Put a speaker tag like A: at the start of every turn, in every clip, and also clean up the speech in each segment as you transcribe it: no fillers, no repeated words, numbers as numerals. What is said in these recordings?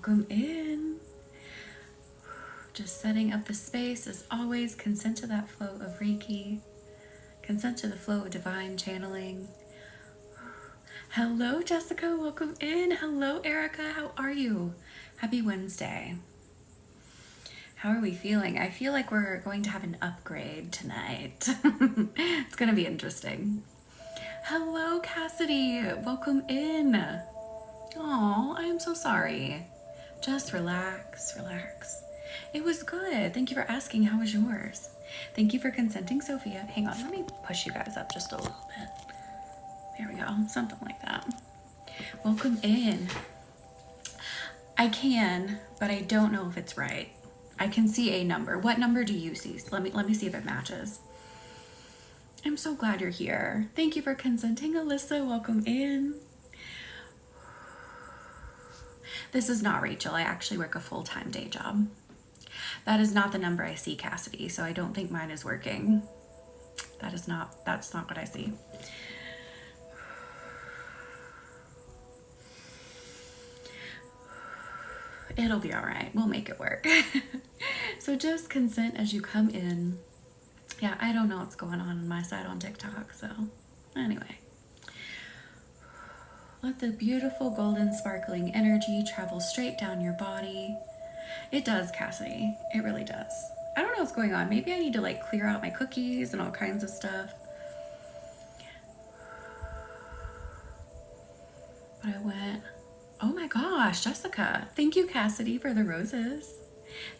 A: welcome in. Just setting up the space as always. Consent to that flow of Reiki. Consent to the flow of divine channeling. Hello, Jessica. Welcome in. Hello, Erica. How are you? Happy Wednesday. How are we feeling? I feel like we're going to have an upgrade tonight. It's going to be interesting. Hello, Cassidy. Welcome in. Oh, I am so sorry. Just relax, relax. It was good. Thank you for asking. How was yours? Thank you for consenting, Sophia. Hang on, let me push you guys up just a little bit. There we go, something like that. Welcome in. I can, but I don't know if it's right. I can see a number. What number do you see? Let me see if it matches. I'm so glad you're here. Thank you for consenting, Alyssa. Welcome in. This is not Rachel. I actually work a full-time day job. That is not the number I see, Cassidy, so I don't think mine is working. That's not what I see. It'll be all right. We'll make it work. So just consent as you come in. Yeah, I don't know what's going on my side on TikTok, so anyway. Let the beautiful golden sparkling energy travel straight down your body. It does, Cassidy. It really does. I don't know what's going on. Maybe I need to like clear out my cookies and all kinds of stuff. But I went, oh my gosh, Jessica. Thank you, Cassidy, for the roses.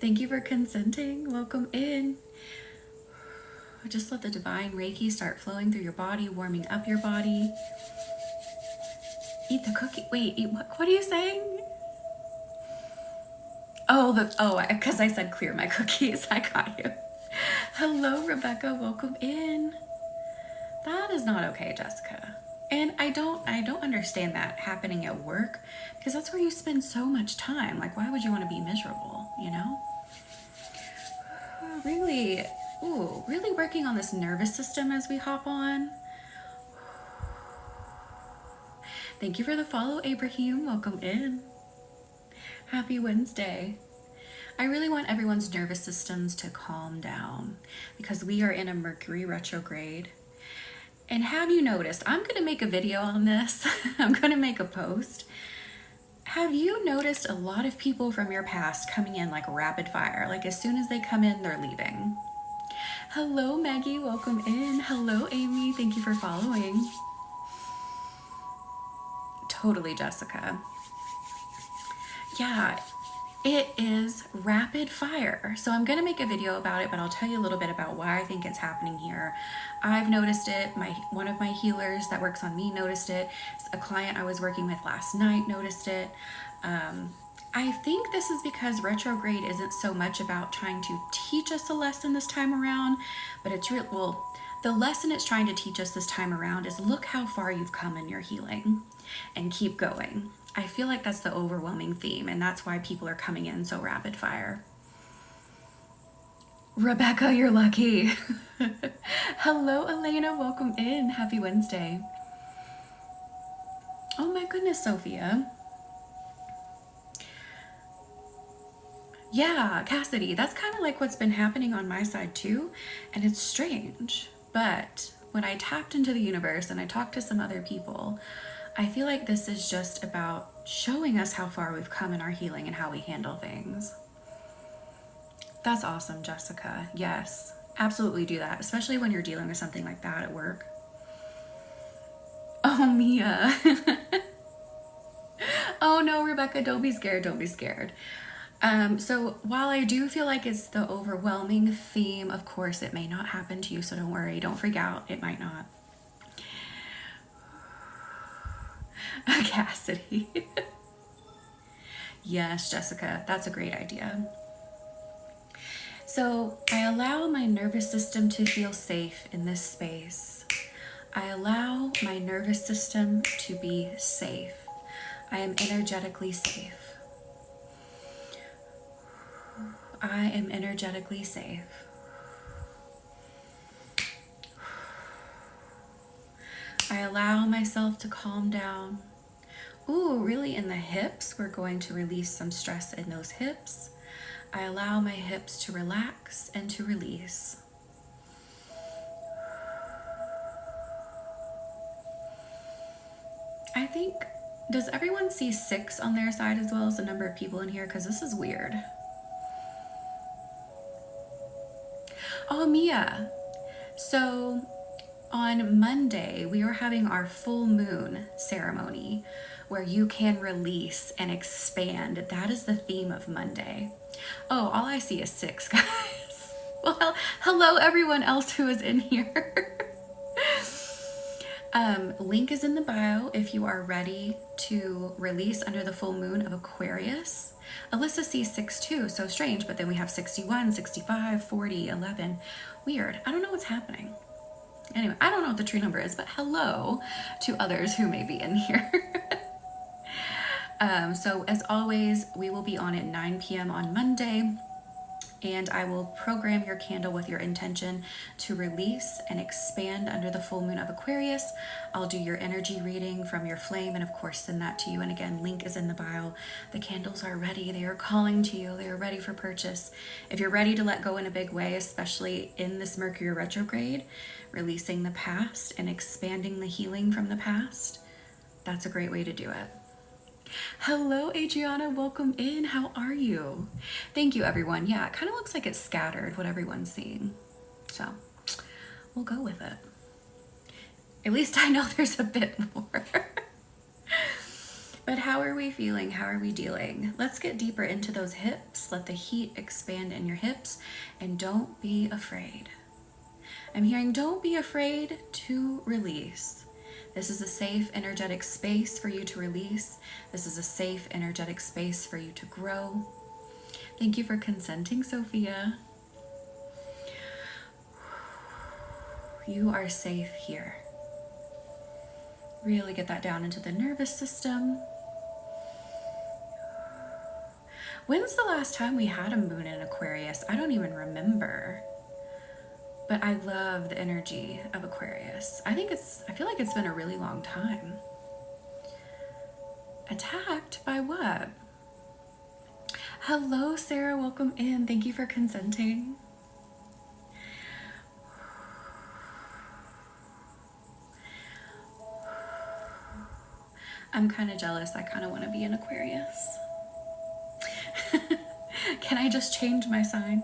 A: Thank you for consenting. Welcome in. Just let the divine Reiki start flowing through your body, warming up your body. Eat the cookie. Wait, eat what are you saying? Because I said clear my cookies. I got you. Hello, Rebecca. Welcome in. That is not okay, Jessica. And I don't understand that happening at work, because that's where you spend so much time. Like, why would you want to be miserable, you know? Really working on this nervous system as we hop on. Thank you for the follow, Abraham. Welcome in. Happy Wednesday. I really want everyone's nervous systems to calm down because we are in a Mercury retrograde. And have you noticed, I'm going to make a video on this. I'm going to make a post. Have you noticed a lot of people from your past coming in like rapid fire? Like as soon as they come in, they're leaving. Hello, Maggie. Welcome in. Hello, Amy. Thank you for following. Totally, Jessica. Yeah, it is rapid fire. So I'm going to make a video about it, but I'll tell you a little bit about why I think it's happening here. I've noticed it. One of my healers that works on me noticed it. A client I was working with last night noticed it. I think this is because retrograde isn't so much about trying to teach us a lesson this time around, but it's the lesson it's trying to teach us this time around is look how far you've come in your healing and keep going. I feel like that's the overwhelming theme, and that's why people are coming in so rapid fire. Rebecca, you're lucky. Hello, Elena. Welcome in. Happy Wednesday. Oh my goodness, Sophia. Yeah, Cassidy, that's kind of like what's been happening on my side too, and it's strange. But when I tapped into the universe and I talked to some other people, I feel like this is just about showing us how far we've come in our healing and how we handle things. That's awesome, Jessica. Yes, absolutely do that, especially when you're dealing with something like that at work. Oh, Mia. Oh no, Rebecca, don't be scared. Don't be scared. So while I do feel like it's the overwhelming theme, of course, it may not happen to you, so don't worry. Don't freak out. It might not. Cassidy. Yes, Jessica, that's a great idea. So I allow my nervous system to feel safe in this space. I allow my nervous system to be safe. I am energetically safe. I am energetically safe. I allow myself to calm down Ooh, really in the hips. We're going to release some stress in those hips. I allow my hips to relax and to release. I think, does everyone see 6 on their side as well as the number of people in here? Because this is weird. Oh, Mia. So on Monday, we are having our full moon ceremony where you can release and expand. That is the theme of Monday. Oh, all I see is 6, guys. Well, hello everyone else who is in here. Link is in the bio if you are ready to release under the full moon of Aquarius. Alyssa sees 6 too, so strange, but then we have 61, 65, 40, 11. Weird. I don't know what's happening. Anyway, I don't know what the true number is, but hello to others who may be in here. So as always, we will be on at 9 p.m. on Monday, and I will program your candle with your intention to release and expand under the full moon of Aquarius. I'll do your energy reading from your flame and of course send that to you. And again, link is in the bio. The candles are ready. They are calling to you. They are ready for purchase. If you're ready to let go in a big way, especially in this Mercury retrograde, releasing the past and expanding the healing from the past, that's a great way to do it. Hello, Adriana. Welcome in. How are you? Thank you, everyone. Yeah, it kind of looks like it's scattered what everyone's seeing. So we'll go with it. At least I know there's a bit more. But how are we feeling? How are we dealing? Let's get deeper into those hips. Let the heat expand in your hips and don't be afraid. I'm hearing don't be afraid to release. This is a safe, energetic space for you to release. This is a safe, energetic space for you to grow. Thank you for consenting, Sophia. You are safe here. Really get that down into the nervous system. When's the last time we had a moon in Aquarius? I don't even remember. But I love the energy of Aquarius. I feel like it's been a really long time. Attacked by what? Hello, Sarah, welcome in. Thank you for consenting. I'm kind of jealous. I kind of want to be an Aquarius. Can I just change my sign?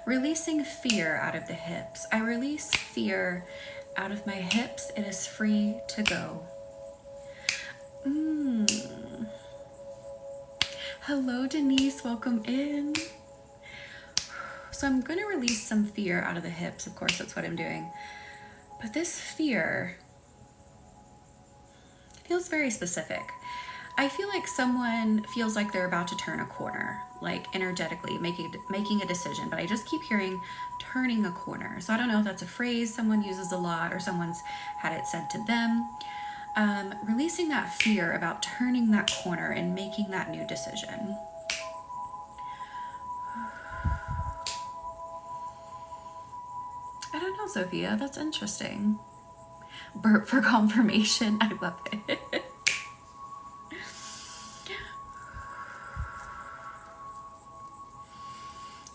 A: Releasing fear out of the hips. I release fear out of my hips. It is free to go. Hello, Denise. Welcome in. So I'm going to release some fear out of the hips. Of course, that's what I'm doing. But this fear feels very specific. I feel like someone feels like they're about to turn a corner, like energetically making a decision, but I just keep hearing turning a corner. So I don't know if that's a phrase someone uses a lot or someone's had it said to them. Releasing that fear about turning that corner and making that new decision. I don't know, Sophia, that's interesting. Burp for confirmation, I love it.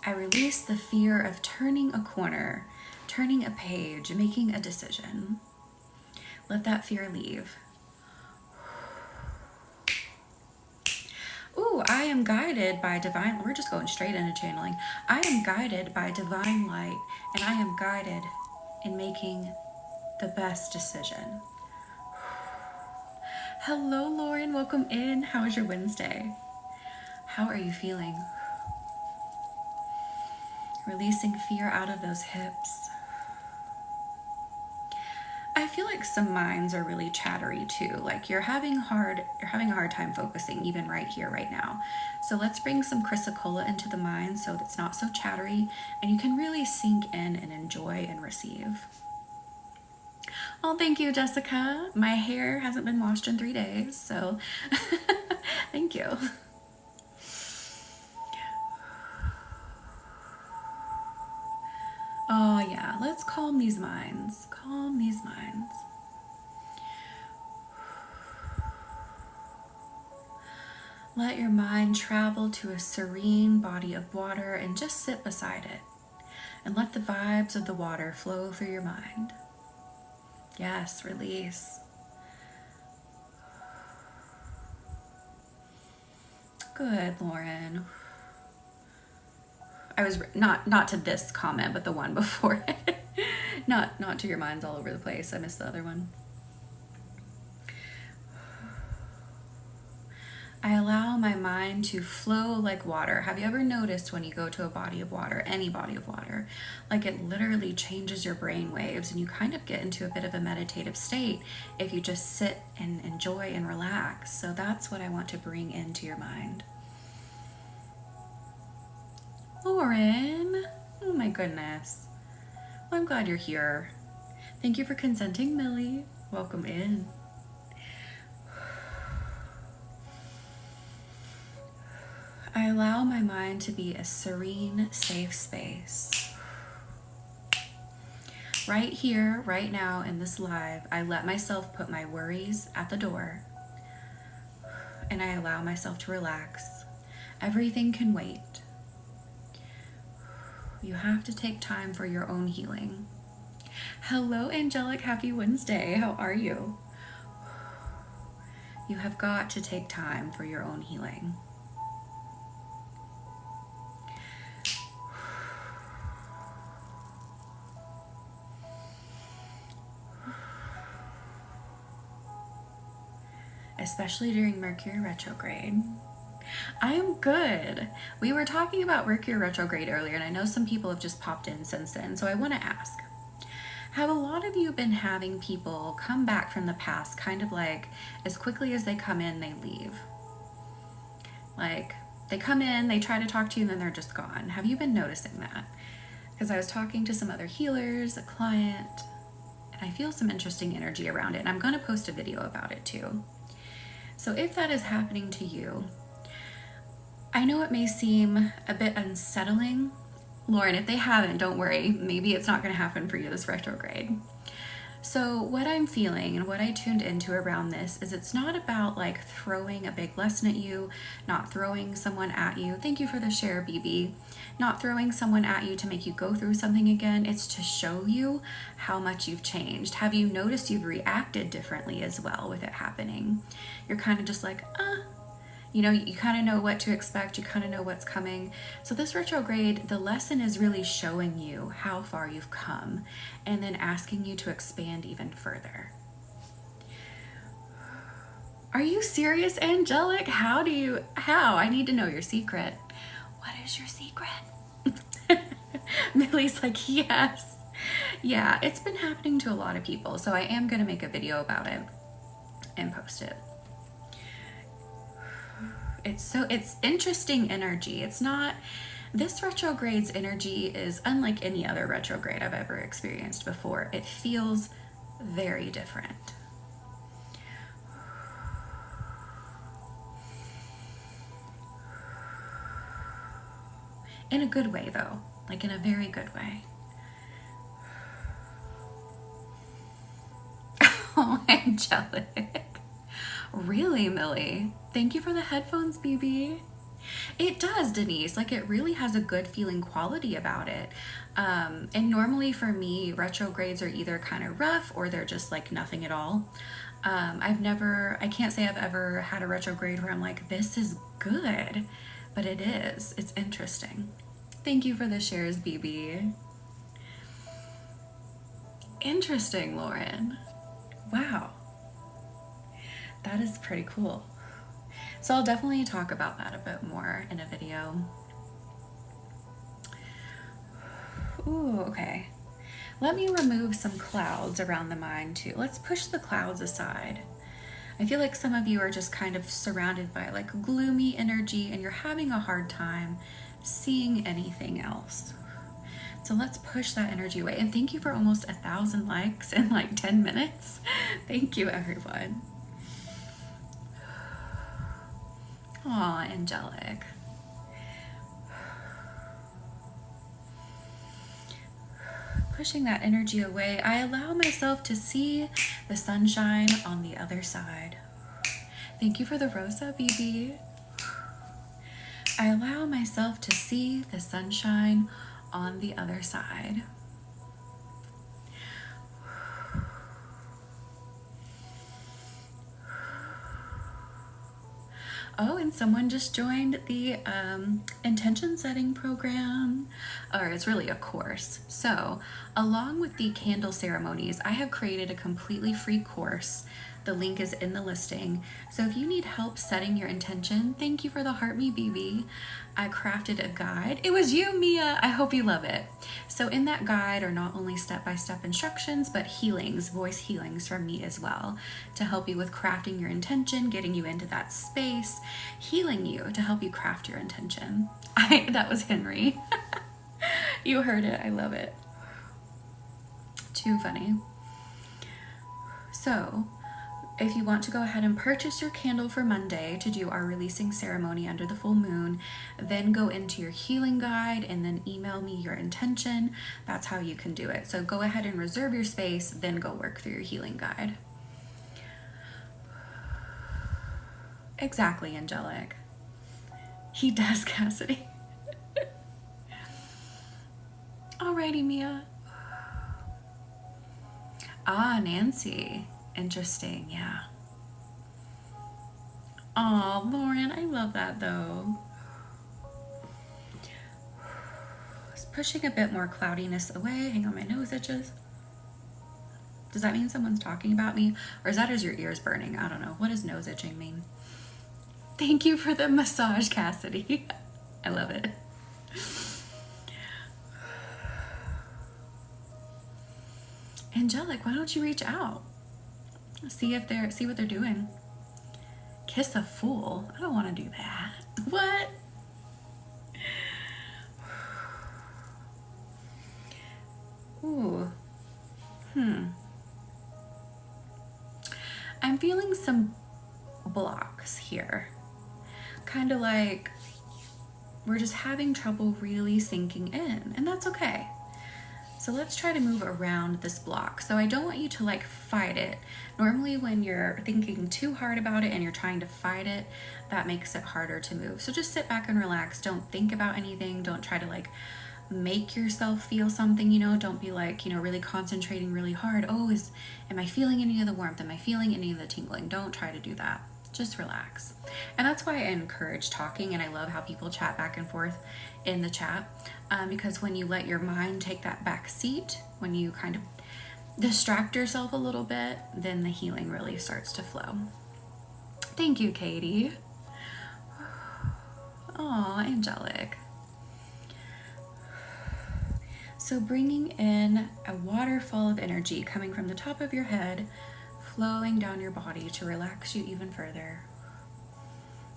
A: I release the fear of turning a corner, turning a page, making a decision. Let that fear leave. Ooh, I am guided by divine, we're just going straight into channeling. I am guided by divine light, and I am guided in making the best decision. Hello, Lauren, welcome in. How was your Wednesday? How are you feeling? Releasing fear out of those hips. I feel like some minds are really chattery too. Like you're having a hard time focusing even right here, right now. So let's bring some chrysocolla into the mind so it's not so chattery and you can really sink in and enjoy and receive. Oh, thank you, Jessica. My hair hasn't been washed in 3 days, so thank you. Oh yeah, let's calm these minds. Calm these minds. Let your mind travel to a serene body of water and just sit beside it. And let the vibes of the water flow through your mind. Yes, release. Good, Lauren. I was not to this comment, but the one before it. not to your minds all over the place. I missed the other one. I allow my mind to flow like water. Have you ever noticed when you go to a body of water, any body of water, like it literally changes your brain waves and you kind of get into a bit of a meditative state if you just sit and enjoy and relax. So that's what I want to bring into your mind. Lauren, oh my goodness. Well, I'm glad you're here. Thank you for consenting, Millie. Welcome in. I allow my mind to be a serene, safe space. Right here, right now, in this live, I let myself put my worries at the door, and I allow myself to relax. Everything can wait. You have to take time for your own healing. Hello, Angelic. Happy Wednesday. How are you? You have got to take time for your own healing. Especially during Mercury retrograde. I am good. We were talking about Mercury retrograde earlier, and I know some people have just popped in since then, so I want to ask, have a lot of you been having people come back from the past kind of like as quickly as they come in, they leave? Like they come in, they try to talk to you, and then they're just gone. Have you been noticing that? Because I was talking to some other healers, a client, and I feel some interesting energy around it, and I'm going to post a video about it too. So if that is happening to you, I know it may seem a bit unsettling. Lauren, if they haven't, don't worry. Maybe it's not going to happen for you this retrograde. So what I'm feeling and what I tuned into around this is it's not about like throwing a big lesson at you, not throwing someone at you. Thank you for the share, BB. Not throwing someone at you to make you go through something again. It's to show you how much you've changed. Have you noticed you've reacted differently as well with it happening? You're kind of just like, you know, you kind of know what to expect. You kind of know what's coming. So this retrograde, the lesson is really showing you how far you've come and then asking you to expand even further. Are you serious, Angelic? How? I need to know your secret. What is your secret? Millie's like, yes. Yeah, it's been happening to a lot of people. So I am going to make a video about it and post it. It's interesting energy. It's not, this retrograde's energy is unlike any other retrograde I've ever experienced before. It feels very different. In a good way though, like in a very good way. Oh, Angelic. Really, Millie? Thank you for the headphones, BB. It does, Denise. Like it really has a good feeling quality about it. And normally for me, retrogrades are either kind of rough or they're just like nothing at all. I can't say I've ever had a retrograde where I'm like, this is good, but it is. It's interesting. Thank you for the shares, BB. Interesting, Lauren. Wow. That is pretty cool. So I'll definitely talk about that a bit more in a video. Ooh, okay. Let me remove some clouds around the mind too. Let's push the clouds aside. I feel like some of you are just kind of surrounded by like gloomy energy and you're having a hard time seeing anything else. So let's push that energy away. And thank you for almost 1,000 likes in like 10 minutes. Thank you, everyone. Aw, Angelic. pushing that energy away, I allow myself to see the sunshine on the other side. Thank you for the Rosa, BB. I allow myself to see the sunshine on the other side. Oh, and someone just joined the intention setting program, or it's really a course. So along with the candle ceremonies, I have created a completely free course. The link is in the listing. So if you need help setting your intention, thank you for the heart me, BB. I crafted a guide. It was you, Mia. I hope you love it. So in that guide are not only step-by-step instructions, but healings, voice healings from me as well, to help you with crafting your intention, getting you into that space, healing you to help you craft your intention. That was Henry. You heard it. I love it. Too funny. So if you want to go ahead and purchase your candle for Monday to do our releasing ceremony under the full moon, then go into your healing guide and then email me your intention. That's how you can do it. So go ahead and reserve your space, then go work through your healing guide. Exactly, Angelic. He does, Cassidy. Alrighty, Mia. Ah, Nancy. Interesting, yeah. Oh, Lauren, I love that though. It's pushing a bit more cloudiness away. Hang on, my nose itches. Does that mean someone's talking about me? Or is that as your ears burning? I don't know. What does nose itching mean? Thank you for the massage, Cassidy. I love it. Angelic, why don't you reach out? See what they're doing. Kiss a fool. I don't want to do that. What? Ooh. I'm feeling some blocks here. Kind of like we're just having trouble really sinking in, and that's okay. So let's try to move around this block. So I don't want you to like fight it. Normally when you're thinking too hard about it and you're trying to fight it, that makes it harder to move. So just sit back and relax. Don't think about anything. Don't try to like make yourself feel something, don't be like, really concentrating really hard. Oh, am I feeling any of the warmth? Am I feeling any of the tingling? Don't try to do that. Just relax. And that's why I encourage talking, and I love how people chat back and forth in the chat, because when you let your mind take that back seat, when you kind of distract yourself a little bit, then the healing really starts to flow. Thank you, Katie. Oh, angelic. So bringing in a waterfall of energy coming from the top of your head, flowing down your body to relax you even further.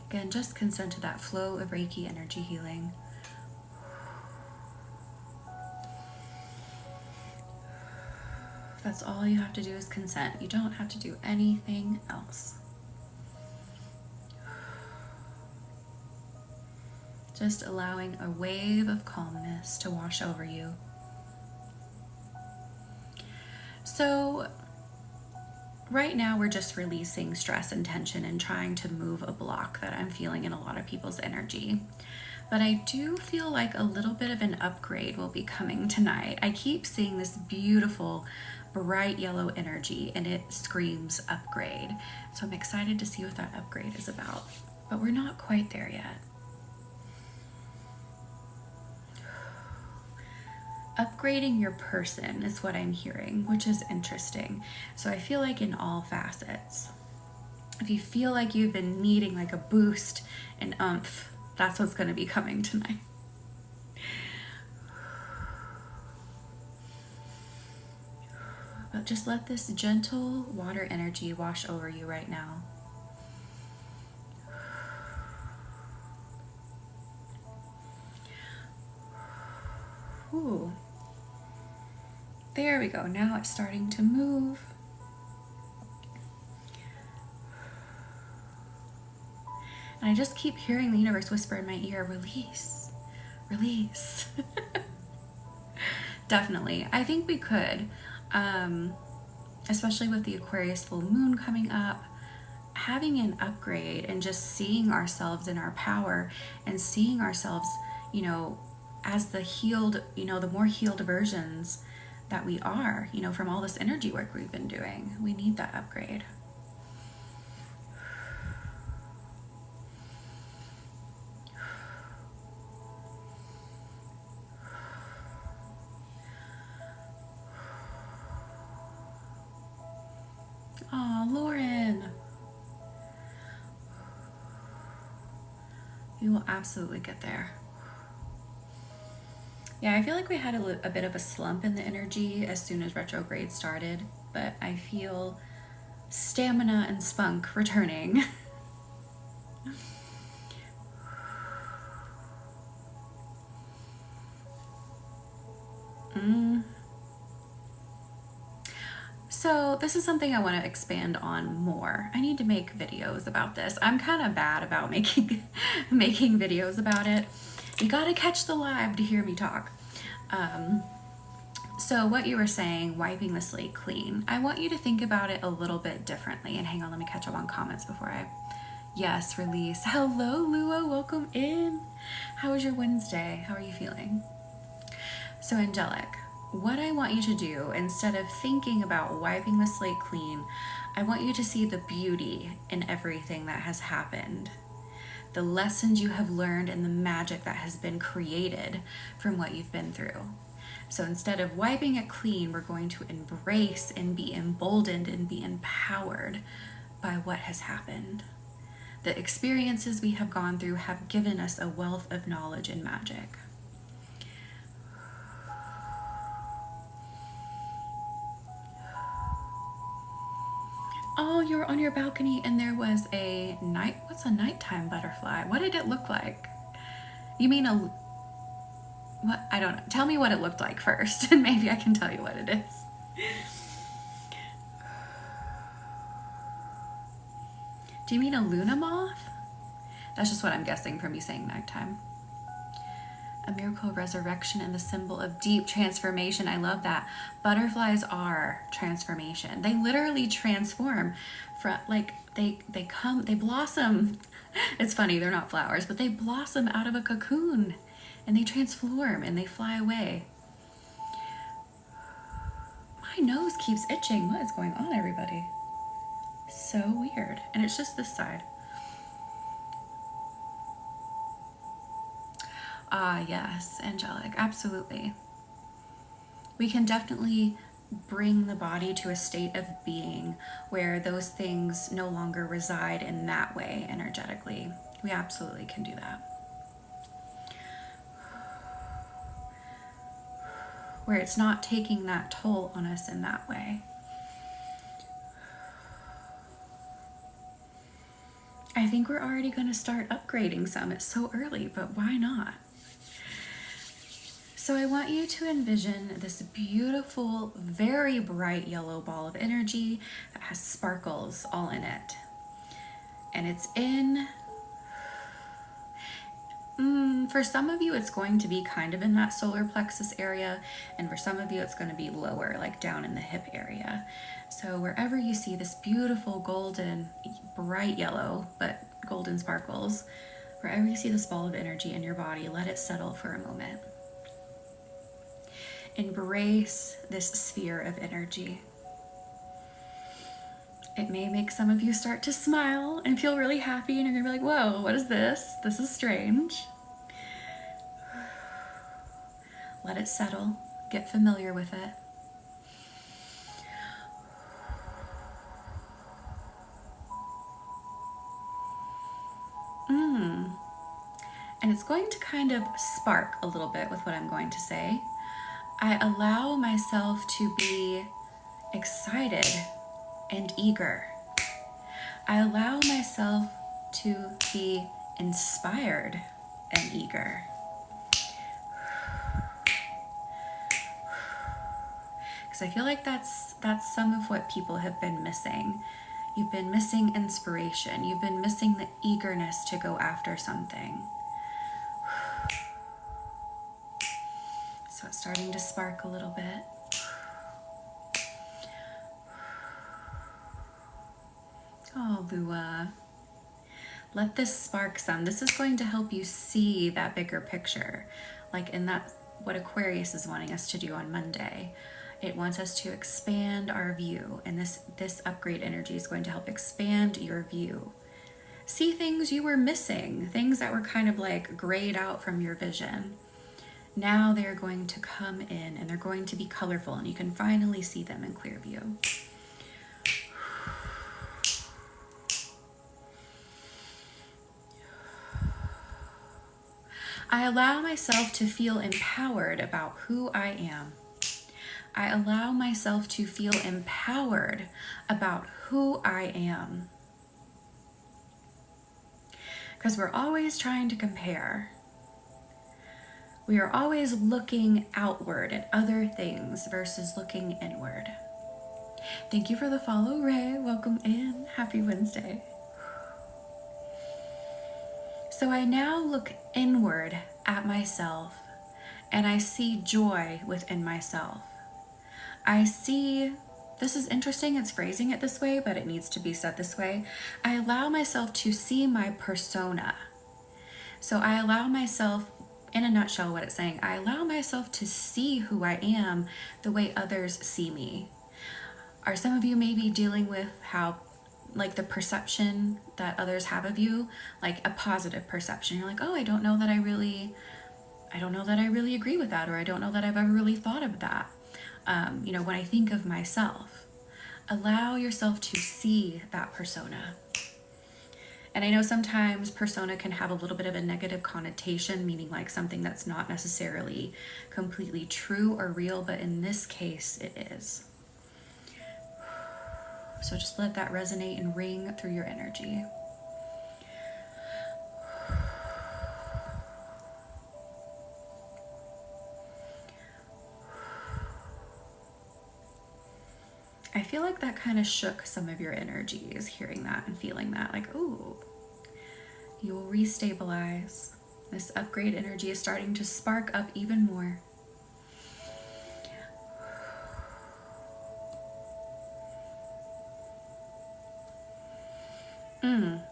A: Again, just consent to that flow of Reiki energy healing. That's all you have to do is consent. You don't have to do anything else. Just allowing a wave of calmness to wash over you. So right now we're just releasing stress and tension and trying to move a block that I'm feeling in a lot of people's energy. But I do feel like a little bit of an upgrade will be coming tonight. I keep seeing this beautiful bright yellow energy and it screams upgrade. So I'm excited to see what that upgrade is about. But we're not quite there yet. Upgrading your person is what I'm hearing, which is interesting. So I feel like in all facets, if you feel like you've been needing like a boost and oomph, that's what's going to be coming tonight. But just let this gentle water energy wash over you right now. Ooh. There we go. Now it's starting to move. And I just keep hearing the universe whisper in my ear, release, release. Definitely. I think we could, especially with the Aquarius full moon coming up, having an upgrade and just seeing ourselves in our power and seeing ourselves, you know, as the healed, you know, the more healed versions that we are, you know, from all this energy work we've been doing. We need that upgrade. Oh, Lauren. You will absolutely get there. Yeah, I feel like we had a bit of a slump in the energy as soon as retrograde started, but I feel stamina and spunk returning. So this is something I want to expand on more. I need to make videos about this. I'm kind of bad about making videos about it. You gotta catch the live to hear me talk. So what you were saying, wiping the slate clean, I want you to think about it a little bit differently. And hang on, let me catch up on comments before I... Yes, release. Hello, Lua, welcome in. How was your Wednesday? How are you feeling? So angelic, what I want you to do, instead of thinking about wiping the slate clean, I want you to see the beauty in everything that has happened, the lessons you have learned, and the magic that has been created from what you've been through. So instead of wiping it clean, we're going to embrace and be emboldened and be empowered by what has happened. The experiences we have gone through have given us a wealth of knowledge and magic. Oh, you were on your balcony and there was a what's a nighttime butterfly? What did it look like? You mean what? I don't know. Tell me what it looked like first, and maybe I can tell you what it is. Do you mean a Luna moth? That's just what I'm guessing from you saying nighttime. A miracle of resurrection and the symbol of deep transformation. I love that. Butterflies are transformation. They literally transform from, like, they blossom. It's funny, they're not flowers, but they blossom out of a cocoon and they transform and they fly away. My nose keeps itching. What is going on, everybody? So weird. And it's just this side. Ah, yes, angelic, absolutely. We can definitely bring the body to a state of being where those things no longer reside in that way energetically. We absolutely can do that. Where it's not taking that toll on us in that way. I think we're already going to start upgrading some. It's so early, but why not? So I want you to envision this beautiful, very bright yellow ball of energy that has sparkles all in it. And it's in, for some of you, it's going to be kind of in that solar plexus area. And for some of you, it's going to be lower, like down in the hip area. So wherever you see this beautiful golden, bright yellow, but golden sparkles, wherever you see this ball of energy in your body, let it settle for a moment. Embrace this sphere of energy. It may make some of you start to smile and feel really happy, and you're gonna be like, whoa, what is this? This is strange. Let it settle. Get familiar with it. And it's going to kind of spark a little bit with what I'm going to say. I allow myself to be excited and eager. I allow myself to be inspired and eager. Because I feel like that's some of what people have been missing. You've been missing inspiration. You've been missing the eagerness to go after something. So it's starting to spark a little bit. Oh, Lua. Let this spark some. This is going to help you see that bigger picture. Like in that, what Aquarius is wanting us to do on Monday. It wants us to expand our view. And this upgrade energy is going to help expand your view. See things you were missing. Things that were kind of like grayed out from your vision. Now they're going to come in and they're going to be colorful and you can finally see them in clear view. I allow myself to feel empowered about who I am. I allow myself to feel empowered about who I am. Because we're always trying to compare. We are always looking outward at other things versus looking inward. Thank you for the follow, Ray. Welcome in. Happy Wednesday. So I now look inward at myself and I see joy within myself. I see, this is interesting, it's phrasing it this way, but it needs to be said this way. I allow myself to see my persona. So I allow myself, in a nutshell what it's saying, I allow myself to see who I am the way others see me. Are some of you maybe dealing with how like the perception that others have of you, like a positive perception? You're like, oh, I don't know that I really agree with that, or I don't know that I've ever really thought of that. When I think of myself, allow yourself to see that persona. And I know sometimes persona can have a little bit of a negative connotation, meaning like something that's not necessarily completely true or real, but in this case, it is. So just let that resonate and ring through your energy. I feel like that kind of shook some of your energies, hearing that and feeling that, like, ooh, you will restabilize. This upgrade energy is starting to spark up even more.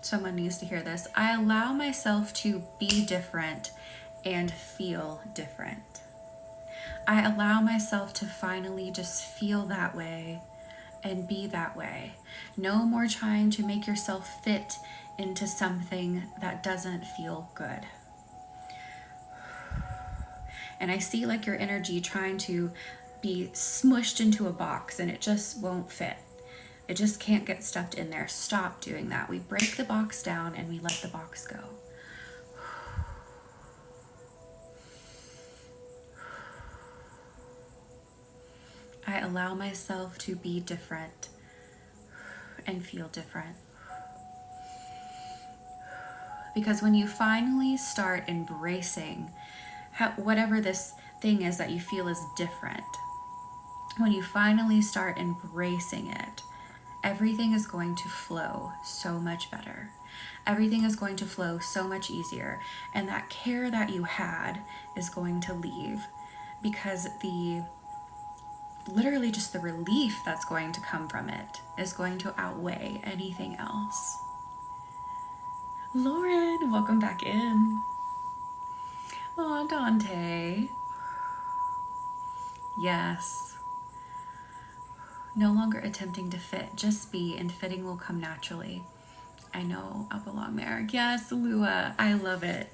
A: Someone needs to hear this. I allow myself to be different and feel different. I allow myself to finally just feel that way and be that way. No more trying to make yourself fit into something that doesn't feel good. And I see like your energy trying to be smushed into a box and it just won't fit. It just can't get stuffed in there. Stop doing that. We break the box down and we let the box go. I allow myself to be different and feel different. Because when you finally start embracing whatever this thing is that you feel is different, when you finally start embracing it, everything is going to flow so much better. Everything is going to flow so much easier. And that care that you had is going to leave, because literally just the relief that's going to come from it is going to outweigh anything else. Lauren, welcome back in. Oh, Dante. Yes. No longer attempting to fit, just be, and fitting will come naturally. I know I'll belong there. Yes, Lua, I love it.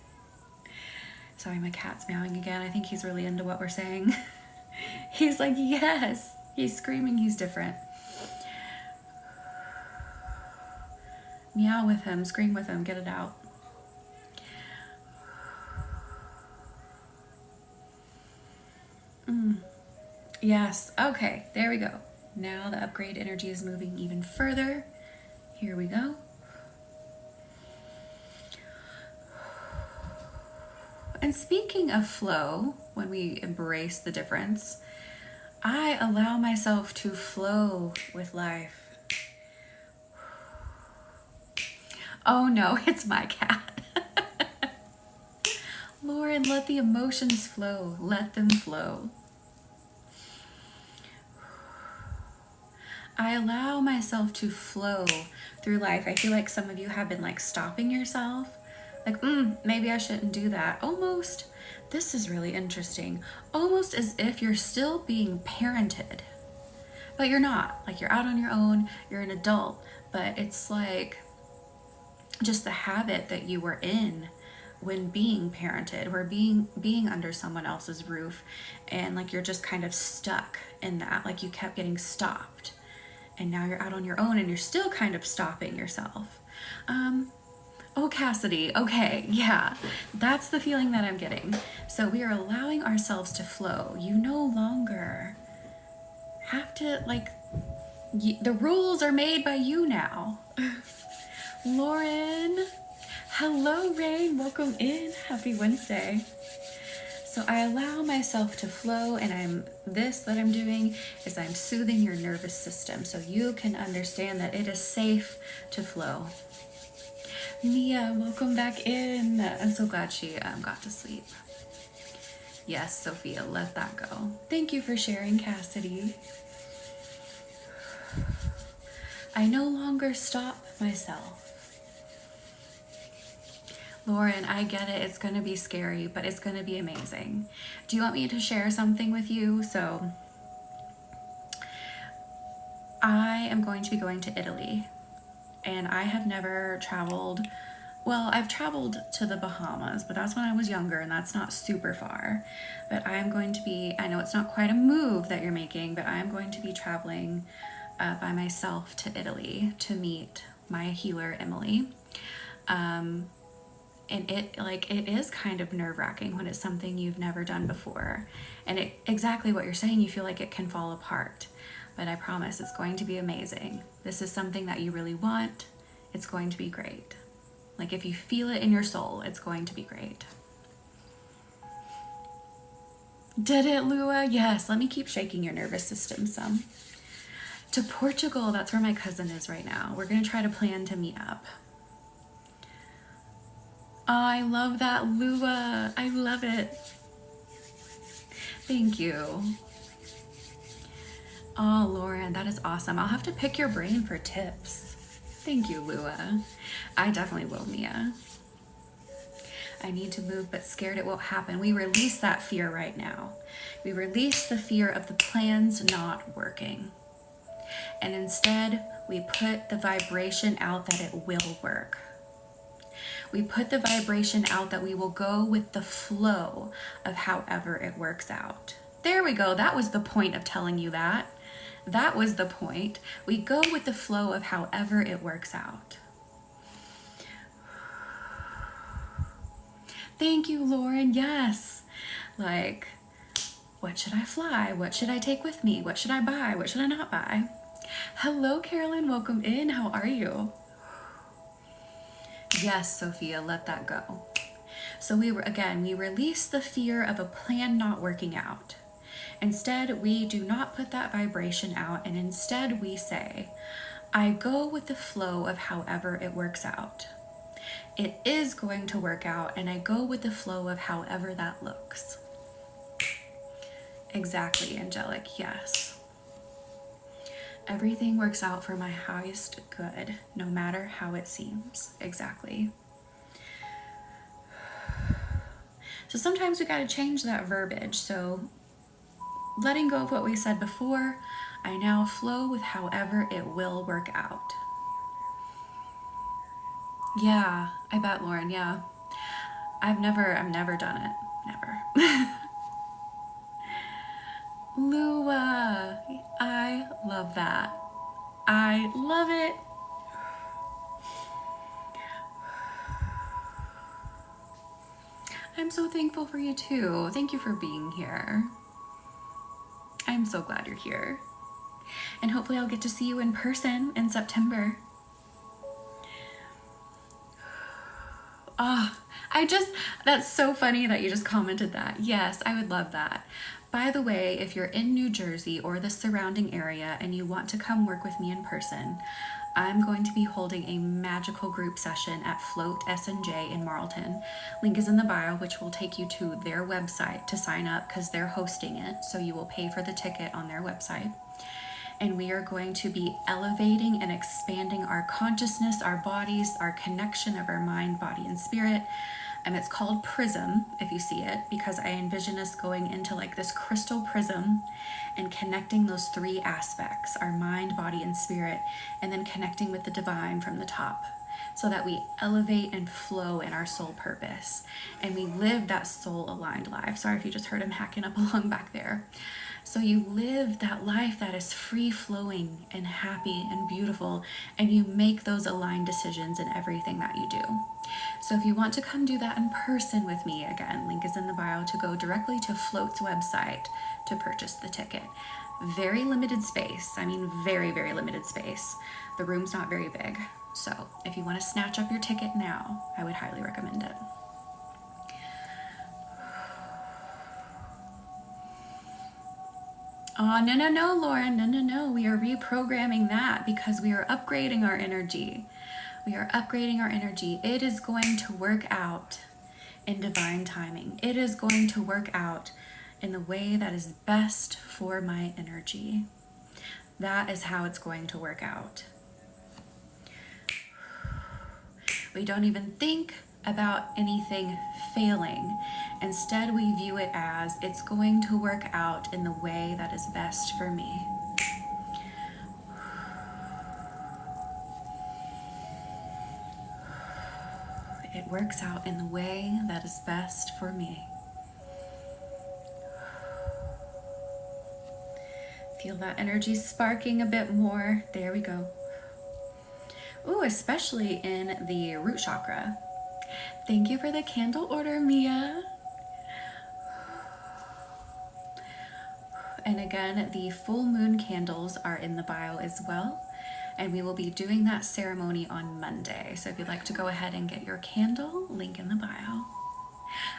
A: Sorry, my cat's meowing again. I think he's really into what we're saying. He's like, yes. He's screaming he's different. Meow with him, scream with him, get it out. Yes, okay, there we go. Now the upgrade energy is moving even further. Here we go. And speaking of flow, when we embrace the difference, I allow myself to flow with life. Oh no, it's my cat. Lauren, let the emotions flow. Let them flow. I allow myself to flow through life. I feel like some of you have been like stopping yourself. Like, maybe I shouldn't do that. Almost, this is really interesting. Almost as if you're still being parented, but you're not. Like, you're out on your own, you're an adult, but it's like just the habit that you were in when being parented, or being under someone else's roof, and like you're just kind of stuck in that. Like you kept getting stopped, and now you're out on your own and you're still kind of stopping yourself. Oh, Cassidy, okay, yeah, that's the feeling that I'm getting. So we are allowing ourselves to flow. You no longer have to, like, the rules are made by you now. Lauren, hello, Rain, welcome in. Happy Wednesday. So I allow myself to flow, and that I'm doing is I'm soothing your nervous system so you can understand that it is safe to flow. Mia, welcome back in. I'm so glad she got to sleep. Yes, Sophia, let that go. Thank you for sharing, Cassidy. I no longer stop myself. Lauren, I get it. It's going to be scary, but it's going to be amazing. Do you want me to share something with you? So I am going to be going to Italy, and I have never traveled. Well, I've traveled to the Bahamas, but that's when I was younger, and that's not super far. But I am going to be, I know it's not quite a move that you're making, but I am going to be traveling by myself to Italy to meet my healer, Emily. And it is kind of nerve-wracking when it's something you've never done before. And exactly what you're saying, you feel like it can fall apart. But I promise it's going to be amazing. This is something that you really want. It's going to be great. Like, if you feel it in your soul, it's going to be great. Did it, Lua? Yes, let me keep shaking your nervous system some. To Portugal, that's where my cousin is right now. We're going to try to plan to meet up. Oh, I love that, Lua. I love it. Thank you. Oh, Lauren, that is awesome. I'll have to pick your brain for tips. Thank you, Lua. I definitely will, Mia. I need to move, but scared it won't happen. We release that fear right now. We release the fear of the plans not working. And instead, we put the vibration out that it will work. We put the vibration out that we will go with the flow of however it works out. There we go. That was the point of telling you that. That was the point. We go with the flow of however it works out. Thank you, Lauren. Yes. Like, what should I fly? What should I take with me? What should I buy? What should I not buy? Hello, Carolyn. Welcome in. How are you? Yes, Sophia, let that go. So we release the fear of a plan not working out. Instead, we do not put that vibration out, and instead we say, I go with the flow of however it works out. It is going to work out, and I go with the flow of however that looks. Exactly, Angelic, yes. Everything works out for my highest good, no matter how it seems. Exactly. So sometimes we got to change that verbiage. So letting go of what we said before, I now flow with however it will work out. Yeah, I bet, Lauren, yeah. I've never done it. Never. Lua, I love that. I love it. I'm so thankful for you too. Thank you for being here. I'm so glad you're here. And hopefully I'll get to see you in person in September. Oh, that's so funny that you just commented that. Yes, I would love that. By the way, if you're in New Jersey or the surrounding area and you want to come work with me in person, I'm going to be holding a magical group session at Float S&J in Marlton. Link is in the bio, which will take you to their website to sign up because they're hosting it. So you will pay for the ticket on their website. And we are going to be elevating and expanding our consciousness, our bodies, our connection of our mind, body, and spirit. It's called Prism, if you see it, because I envision us going into like this crystal prism and connecting those three aspects, our mind, body, and spirit, and then connecting with the divine from the top, so that we elevate and flow in our soul purpose. And we live that soul-aligned life. Sorry if you just heard him hacking up along back there. So you live that life that is free-flowing and happy and beautiful, and you make those aligned decisions in everything that you do. So if you want to come do that in person with me, again, link is in the bio to go directly to Float's website to purchase the ticket. Very limited space. I mean, very, very limited space. The room's not very big. So if you want to snatch up your ticket now, I would highly recommend it. Oh, no, Lauren. No. We are reprogramming that because we are upgrading our energy. We are upgrading our energy. It is going to work out in divine timing. It is going to work out in the way that is best for my energy. That is how it's going to work out. We don't even think about anything failing. Instead, we view it as it's going to work out in the way that is best for me. It works out in the way that is best for me. Feel that energy sparking a bit more. There we go. Ooh, especially in the root chakra. Thank you for the candle order, Mia. And again, the full moon candles are in the bio as well. And we will be doing that ceremony on Monday. So if you'd like to go ahead and get your candle, link in the bio.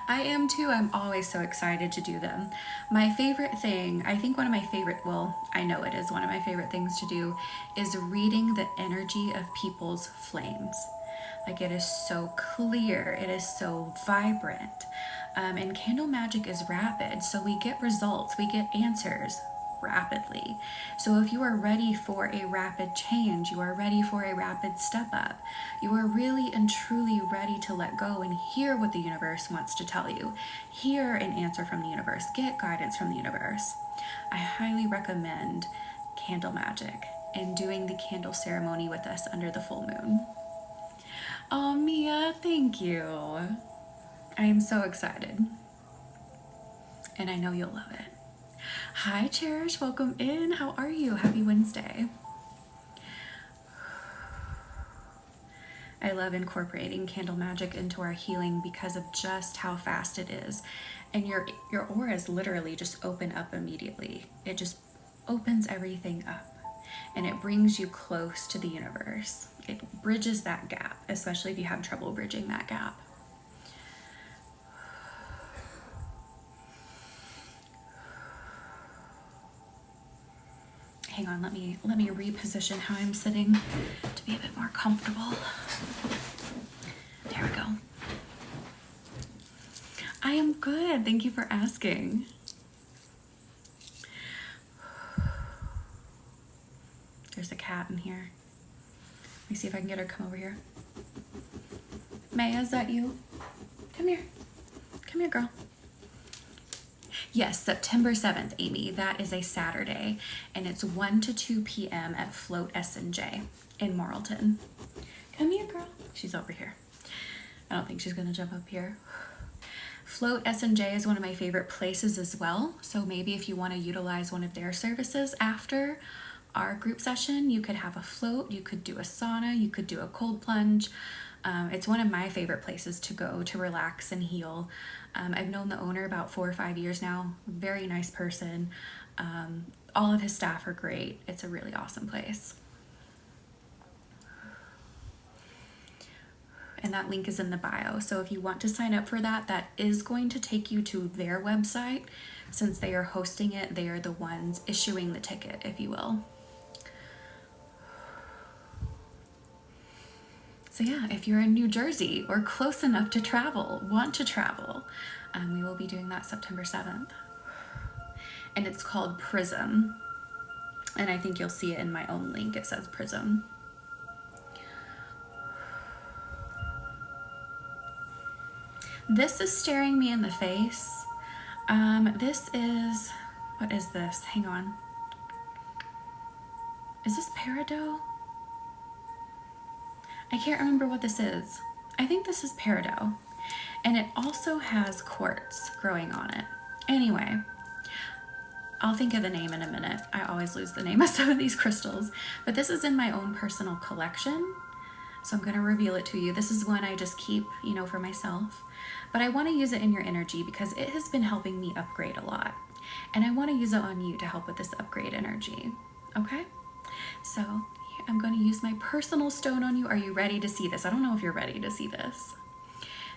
A: I am too. I'm always so excited to do them. My favorite thing, I think one of my favorite, well, I know it is one of my favorite things to do, is reading the energy of people's flames. Like, it is so clear, it is so vibrant. And candle magic is rapid, so we get results, we get answers rapidly. So if you are ready for a rapid change, you are ready for a rapid step up, you are really and truly ready to let go and hear what the universe wants to tell you, hear an answer from the universe, get guidance from the universe, I highly recommend candle magic and doing the candle ceremony with us under the full moon. Oh, Mia, thank you. I am so excited. And I know you'll love it. Hi, Cherish. Welcome in. How are you? Happy Wednesday. I love incorporating candle magic into our healing because of just how fast it is. And your auras literally just open up immediately. It just opens everything up. And it brings you close to the universe. It bridges that gap, especially if you have trouble bridging that gap. Hang on, let me reposition how I'm sitting to be a bit more comfortable. There we go. I am good. Thank you for asking. There's a cat in here. Let me see if I can get her to come over here. Maya, is that you? Come here. Come here, girl. Yes, September 7th, Amy. That is a Saturday, and it's 1 to 2 p.m. at Float S&J in Marlton. Come here, girl. She's over here. I don't think she's going to jump up here. Float S&J is one of my favorite places as well, so maybe if you want to utilize one of their services after our group session, you could have a float, you could do a sauna, you could do a cold plunge. It's one of my favorite places to go to relax and heal. I've known the owner about 4 or 5 years now. Very nice person. All of his staff are great. It's a really awesome place. And that link is in the bio. So if you want to sign up for that, that is going to take you to their website. Since they are hosting it, they are the ones issuing the ticket, if you will. So yeah, if you're in New Jersey or close enough to travel, want to travel, we will be doing that September 7th. And it's called Prism. And I think you'll see it in my own link. It says Prism. This is staring me in the face. This is, what is this? Hang on. Is this peridot? I can't remember what this is. I think this is peridot. And it also has quartz growing on it. Anyway, I'll think of the name in a minute. I always lose the name of some of these crystals. But this is in my own personal collection. So I'm going to reveal it to you. This is one I just keep, you know, for myself. But I want to use it in your energy because it has been helping me upgrade a lot. And I want to use it on you to help with this upgrade energy. Okay? So I'm going to use my personal stone on you. Are you ready to see this? I don't know if you're ready to see this.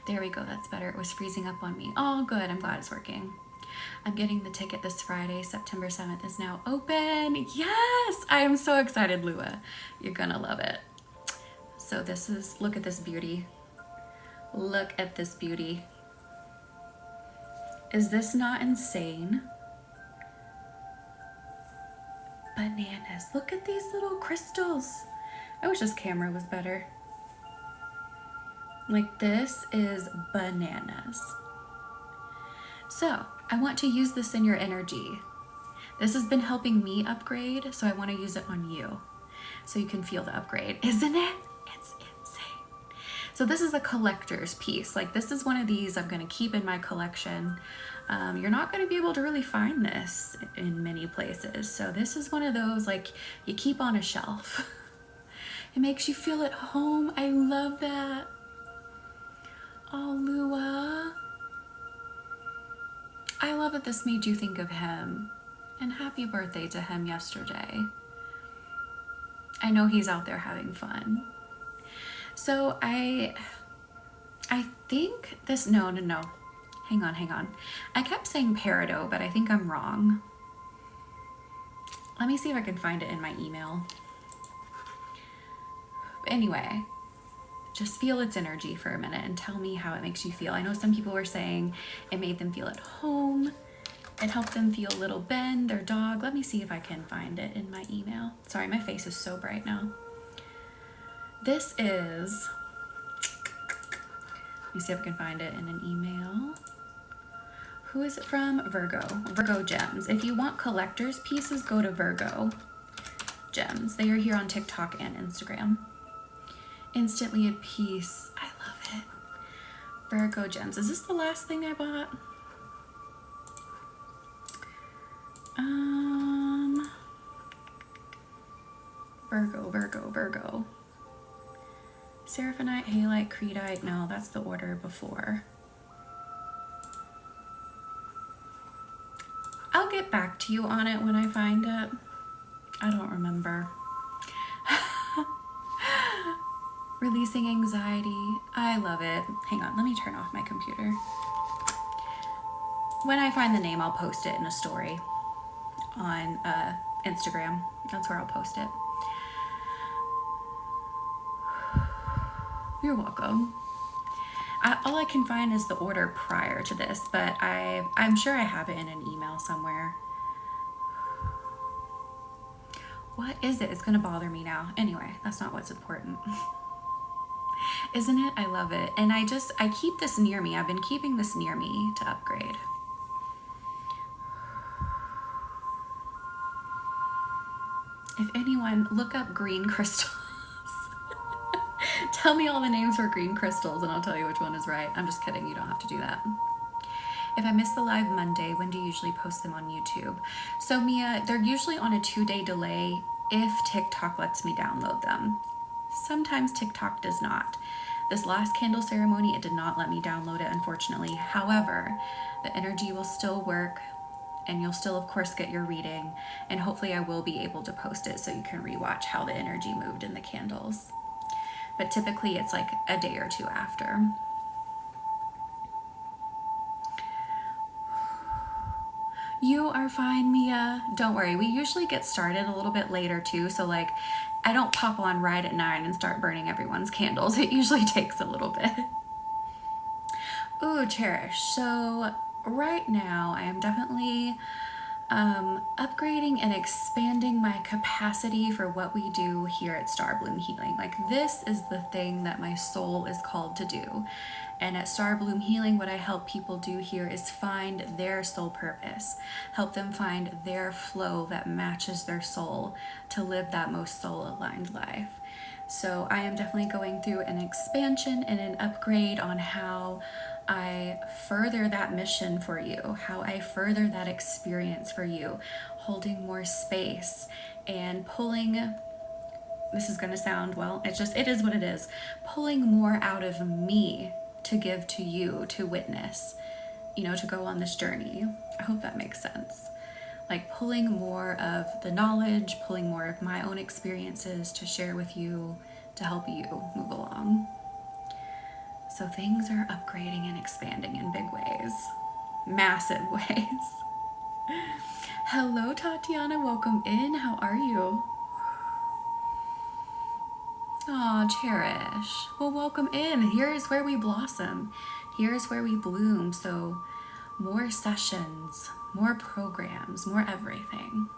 A: There we go. That's better. It was freezing up on me. Oh, good. I'm glad it's working. I'm getting the ticket this Friday. September 7th is now open. Yes! I am so excited, Lua. You're going to love it. So this is, look at this beauty. Look at this beauty. Is this not insane? Bananas. Look at these little crystals. I wish this camera was better. Like, this is bananas. So I want to use this in your energy. This has been helping me upgrade, so I want to use it on you so you can feel the upgrade. Isn't it? It's insane. So this is a collector's piece. Like, this is one of these I'm going to keep in my collection. You're not going to be able to really find this in many places. So this is one of those, like, you keep on a shelf. It makes you feel at home. I love that. Oh, Lua. I love that this made you think of him. And happy birthday to him yesterday. I know he's out there having fun. So I think this, no. Hang on. I kept saying peridot, but I think I'm wrong. Let me see if I can find it in my email. Anyway, just feel its energy for a minute and tell me how it makes you feel. I know some people were saying it made them feel at home. It helped them feel little Ben, their dog. Let me see if I can find it in my email. Sorry, my face is so bright now. This is, let me see if I can find it in an email. Who is it from? Virgo. Virgo Gems. If you want collector's pieces, go to Virgo Gems. They are here on TikTok and Instagram. Instantly at peace. I love it. Virgo Gems. Is this the last thing I bought? Virgo. Seraphinite, Halite, Creedite. No, that's the order before. I'll get back to you on it when I find it. I don't remember. Releasing anxiety. I love it. Hang on, let me turn off my computer. When I find the name, I'll post it in a story on Instagram. That's where I'll post it. You're welcome. All I can find is the order prior to this, but I'm sure I have it in an email somewhere. What is it? It's gonna bother me now. Anyway, that's not what's important. Isn't it? I love it. And I keep this near me. I've been keeping this near me to upgrade. If anyone, look up green crystals. Tell me all the names for green crystals and I'll tell you which one is right. I'm just kidding. You don't have to do that. If I miss the live Monday, when do you usually post them on YouTube? So Mia, they're usually on a 2-day delay if TikTok lets me download them. Sometimes TikTok does not. This last candle ceremony, it did not let me download it, unfortunately. However, the energy will still work and you'll still, of course, get your reading. And hopefully I will be able to post it so you can rewatch how the energy moved in the candles. But typically it's like a day or two after. You are fine, Mia. Don't worry. We usually get started a little bit later too. So like, I don't pop on right at 9 and start burning everyone's candles. It usually takes a little bit. Ooh, Cherish. So right now I am definitely upgrading and expanding my capacity for what we do here at Starbloom Healing. Like, this is the thing that my soul is called to do. And at Starbloom Healing, what I help people do here is find their soul purpose, help them find their flow that matches their soul to live that most soul aligned life. So I am definitely going through an expansion and an upgrade on how I further that mission for you, how I further that experience for you, holding more space and pulling, this is going to sound, well, it is what it is, pulling more out of me to give to you to witness, to go on this journey. I hope that makes sense. Like pulling more of the knowledge, pulling more of my own experiences to share with you, to help you move along. So things are upgrading and expanding in big ways, massive ways. Hello, Tatiana. Welcome in. How are you? Aw, Cherish. Well, welcome in. Here's where we blossom. Here's where we bloom. So more sessions, more programs, more everything.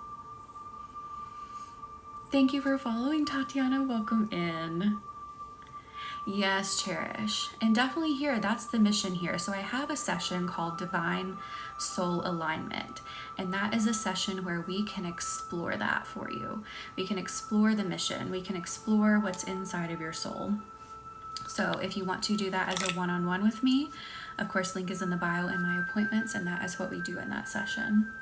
A: Thank you for following, Tatiana. Welcome in. Yes, Cherish. And definitely here, that's the mission here. So I have a session called Divine Soul Alignment. And that is a session where we can explore that for you. We can explore the mission. We can explore what's inside of your soul. So if you want to do that as a one-on-one with me, of course, link is in the bio in my appointments, and that is what we do in that session.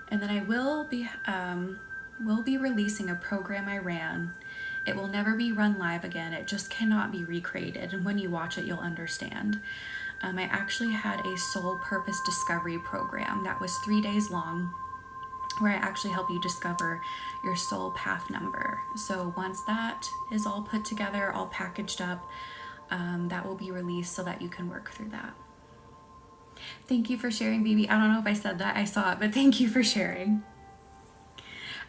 A: And then I will be releasing a program I ran. It will never be run live again. It just cannot be recreated. And when you watch it, you'll understand. I actually had a soul purpose discovery program that was 3 days long, where I actually help you discover your soul path number. So once that is all put together, all packaged up, that will be released so that you can work through that. Thank you for sharing, BB. I don't know if I said that. I saw it, but thank you for sharing.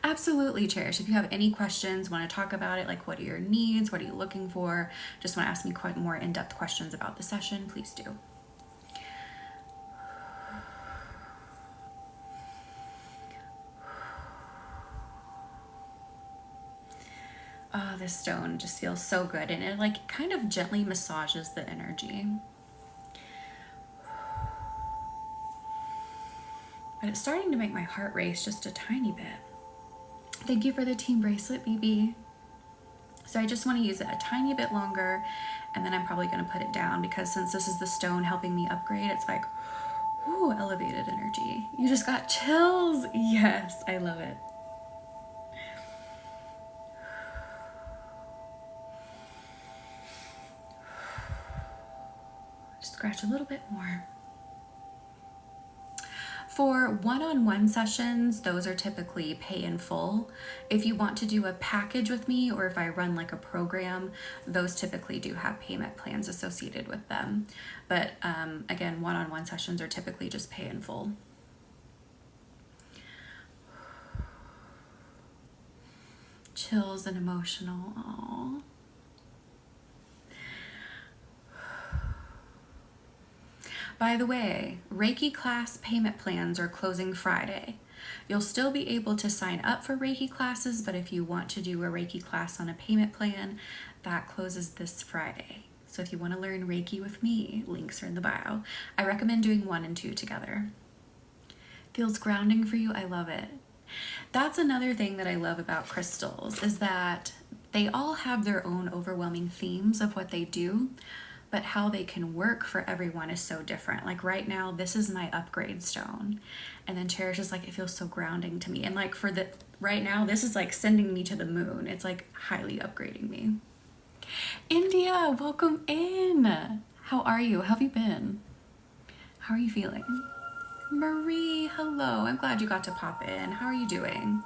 A: Absolutely, Cherish. If you have any questions, want to talk about it, like what are your needs, what are you looking for, just want to ask me quite more in-depth questions about the session, please do. Oh, this stone just feels so good, and it like kind of gently massages the energy. But it's starting to make my heart race just a tiny bit. Thank you for the team bracelet, BB. So I just want to use it a tiny bit longer, and then I'm probably going to put it down, because since this is the stone helping me upgrade, it's like, ooh, elevated energy. You just got chills. Yes, I love it. Just scratch a little bit more. For one-on-one sessions, those are typically pay in full. If you want to do a package with me, or if I run like a program, those typically do have payment plans associated with them. But again, one-on-one sessions are typically just pay in full. Chills and emotional. Aww. By the way, Reiki class payment plans are closing Friday. You'll still be able to sign up for Reiki classes, but if you want to do a Reiki class on a payment plan, that closes this Friday. So if you want to learn Reiki with me, links are in the bio. I recommend doing 1 and 2 together. Feels grounding for you? I love it. That's another thing that I love about crystals, is that they all have their own overwhelming themes of what they do, but how they can work for everyone is so different. Like right now, this is my upgrade stone. And then Cherish is like, it feels so grounding to me. And like right now, this is like sending me to the moon. It's like highly upgrading me. India, welcome in. How are you? How have you been? How are you feeling? Marie, hello. I'm glad you got to pop in. How are you doing?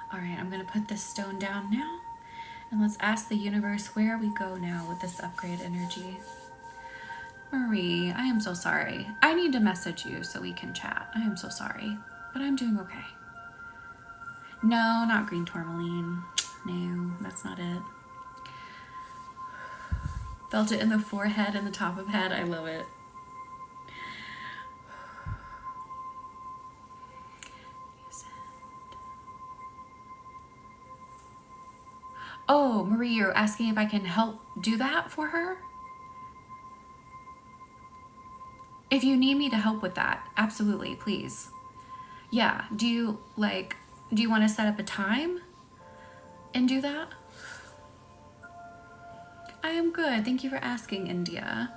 A: All right, I'm gonna put this stone down now, And let's ask the universe where we go now with this upgrade energy. Marie, I am so sorry. I need to message you so we can chat. I am so sorry, but I'm doing okay. No, not green tourmaline. No, that's not it. Felt it in the forehead and the top of head. I love it. Oh, Marie, you're asking if I can help do that for her? If you need me to help with that, absolutely, please. Yeah, do you want to set up a time and do that? I am good. Thank you for asking, India.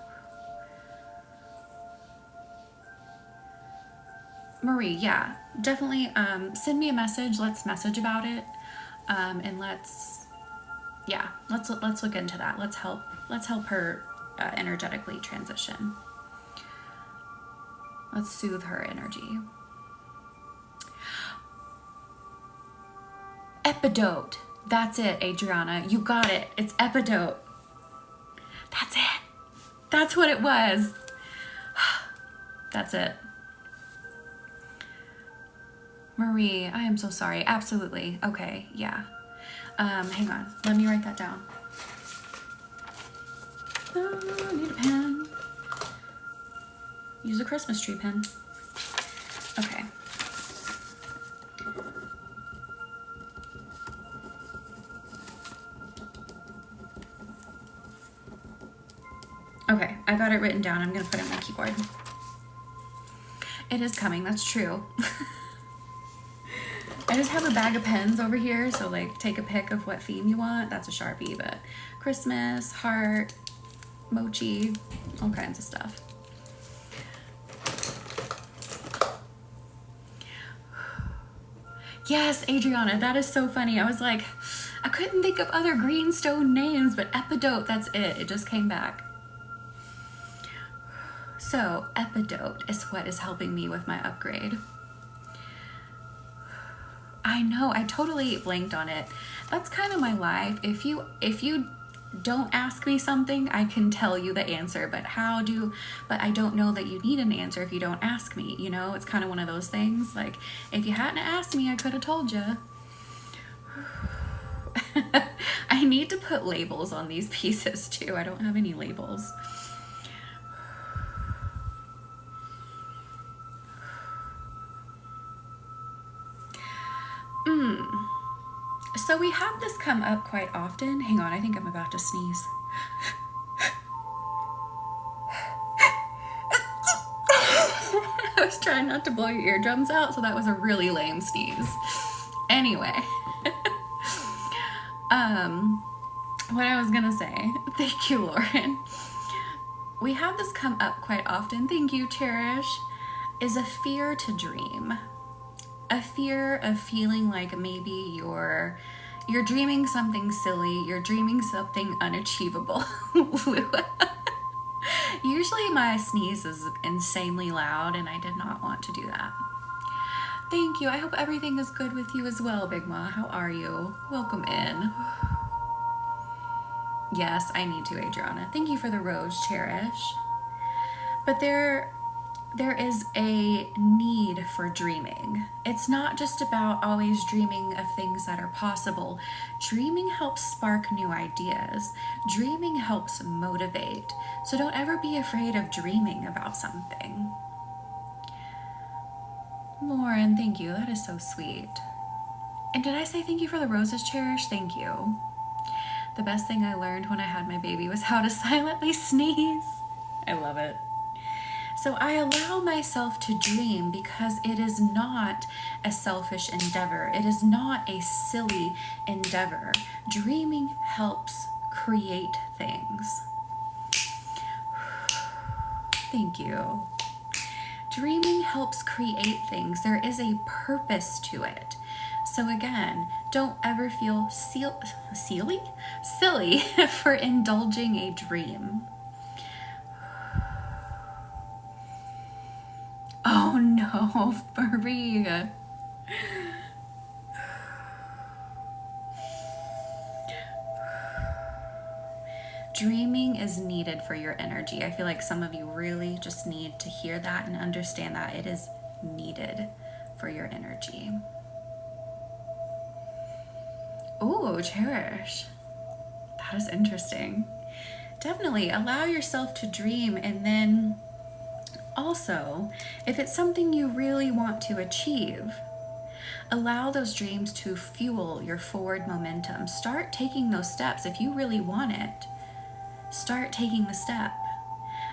A: Marie, yeah, definitely send me a message. Let's message about it. And let's look into that. Let's help her energetically transition. Let's soothe her energy. Epidote. That's it, Adriana. You got it. It's epidote. That's it. That's what it was. That's it. Marie, I am so sorry. Absolutely. Okay, yeah. Hang on. Let me write that down. Oh, I need a pen. Use a Christmas tree pen. Okay. Okay, I got it written down. I'm gonna put it on my keyboard. It is coming, that's true. I just have a bag of pens over here, so like take a pick of what theme you want. That's a Sharpie, but Christmas, heart, mochi, all kinds of stuff. Yes, Adriana, that is so funny. I was like, I couldn't think of other greenstone names, but epidote, that's it. It just came back. So, epidote is what is helping me with my upgrade. I know, I totally blanked on it. That's kind of my life. If you don't ask me something, I can tell you the answer, but I don't know that you need an answer if you don't ask me, you know? It's kind of one of those things. Like, if you hadn't asked me, I could have told you. I need to put labels on these pieces too. I don't have any labels. So we have this come up quite often. Hang on, I think I'm about to sneeze. I was trying not to blow your eardrums out, so that was a really lame sneeze. Anyway. What I was gonna say, thank you, Lauren. We have this come up quite often, thank you, Cherish, is a fear to dream. A fear of feeling like maybe you're dreaming something silly, you're dreaming something unachievable. Usually my sneeze is insanely loud and I did not want to do that. Thank you. I hope everything is good with you as well, Big Ma. How are you? Welcome in. Yes, I need to, Adriana. Thank you for the rose, Cherish. But there is a need for dreaming. It's not just about always dreaming of things that are possible. Dreaming helps spark new ideas. Dreaming helps motivate. So don't ever be afraid of dreaming about something. Lauren, thank you. That is so sweet. And did I say thank you for the roses, Cherish? Thank you. The best thing I learned when I had my baby was how to silently sneeze. I love it. So I allow myself to dream because it is not a selfish endeavor. It is not a silly endeavor. Dreaming helps create things. Thank you. Dreaming helps create things. There is a purpose to it. So again, don't ever feel silly for indulging a dream. Oh no, Dreaming is needed for your energy. I feel like some of you really just need to hear that and understand that it is needed for your energy. Oh, cherish. That is interesting. Definitely allow yourself to dream, and then also, if it's something you really want to achieve, allow those dreams to fuel your forward momentum. Start taking those steps. If you really want it, start taking the step.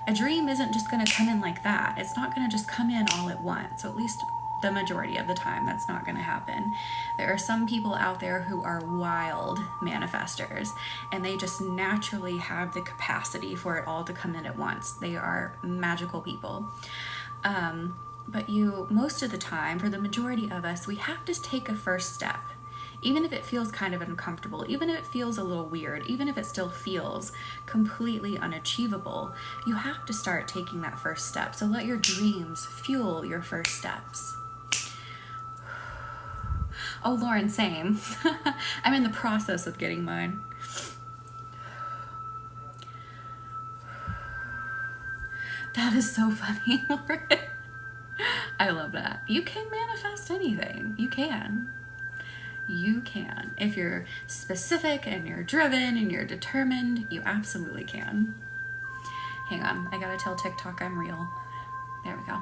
A: A dream isn't just going to come in like that. It's not going to just come in all at once. So at least the majority of the time, that's not going to happen. There are some people out there who are wild manifestors, and they just naturally have the capacity for it all to come in at once. They are magical people. But most of the time, for the majority of us, we have to take a first step. Even if it feels kind of uncomfortable, even if it feels a little weird, even if it still feels completely unachievable, you have to start taking that first step. So let your dreams fuel your first steps. Oh, Lauren, same. I'm in the process of getting mine. That is so funny, Lauren. I love that. You can manifest anything. You can. You can. If you're specific and you're driven and you're determined, you absolutely can. Hang on, I gotta tell TikTok I'm real. There we go.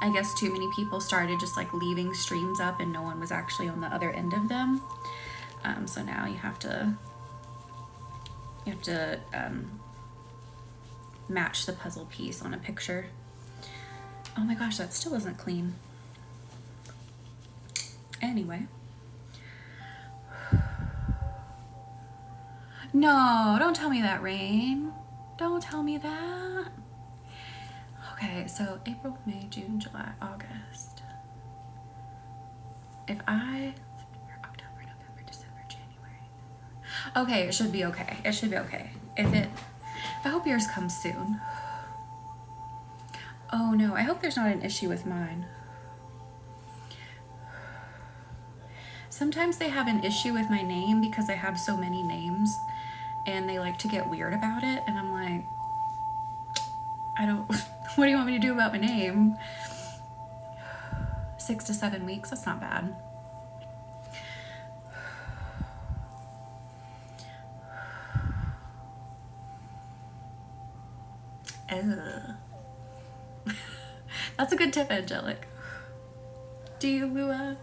A: I guess too many people started just like leaving streams up and no one was actually on the other end of them. So now you have to match the puzzle piece on a picture. Oh my gosh, that still isn't clean. Anyway. No, don't tell me that, Rain. Don't tell me that. Okay, so April, May, June, July, August. If I... September, October, November, December, January. Okay, it should be okay. It should be okay. I hope yours comes soon. Oh no, I hope there's not an issue with mine. Sometimes they have an issue with my name because I have so many names and they like to get weird about it, and I'm like, what do you want me to do about my name? 6 to 7 weeks, that's not bad. That's a good tip, Angelic. Do you, Lua?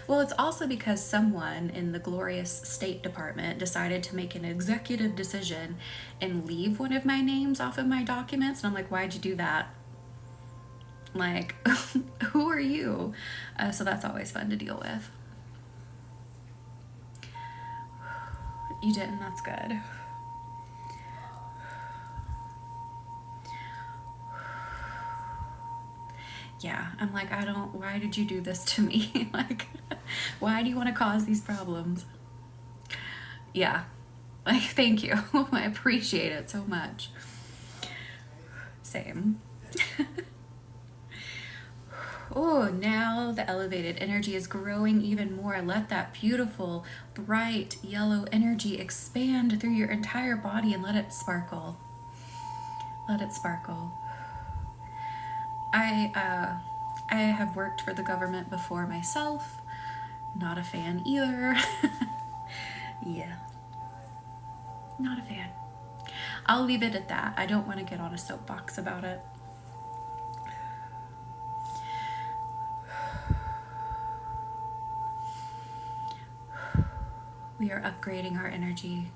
A: Well, it's also because someone in the glorious State Department decided to make an executive decision and leave one of my names off of my documents. And I'm like, why'd you do that? Like, who are you? So that's always fun to deal with. You didn't, that's good. Yeah, I'm like, why did you do this to me? Like, why do you want to cause these problems? Yeah, like, thank you. I appreciate it so much. Same. Oh, now the elevated energy is growing even more. Let that beautiful, bright yellow energy expand through your entire body and let it sparkle. Let it sparkle. I have worked for the government before myself. Not a fan either. Yeah. Not a fan. I'll leave it at that. I don't want to get on a soapbox about it. We are upgrading our energy.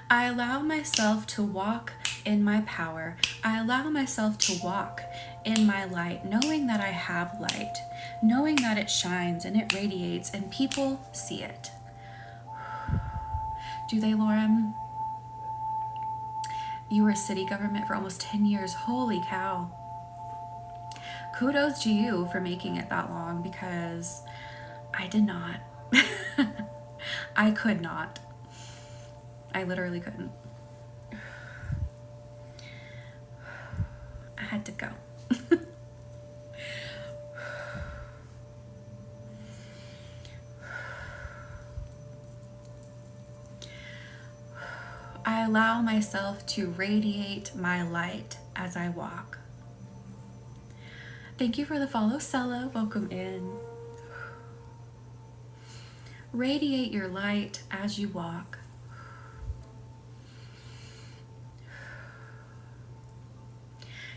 A: I allow myself to walk in my power. I allow myself to walk in my light, knowing that I have light, knowing that it shines and it radiates and people see it. Do they, Lauren? You were city government for almost 10 years. Holy cow. Kudos to you for making it that long, because I did not. I could not. I literally couldn't. I had to go. allow myself to radiate my light as I walk. Thank you for the follow, Sella. Welcome in. Radiate your light as you walk.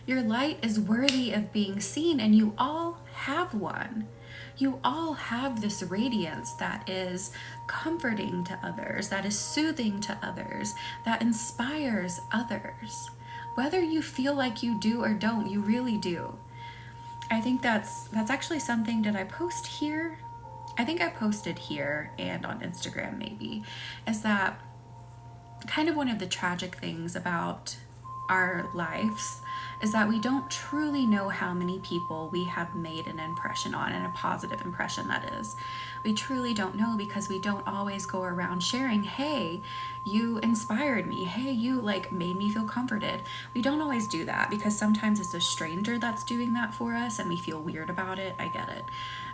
A: Your light is worthy of being seen, and you all have one. You all have this radiance that is comforting to others, that is soothing to others, that inspires others. Whether you feel like you do or don't, you really do. I think that's actually something. Did I post here? I think I posted here and on Instagram maybe, is that kind of one of the tragic things about our lives is that we don't truly know how many people we have made an impression on, and a positive impression that is. We truly don't know, because we don't always go around sharing, hey, you inspired me, hey, you like made me feel comforted. We don't always do that, because sometimes it's a stranger that's doing that for us and we feel weird about it. I get it.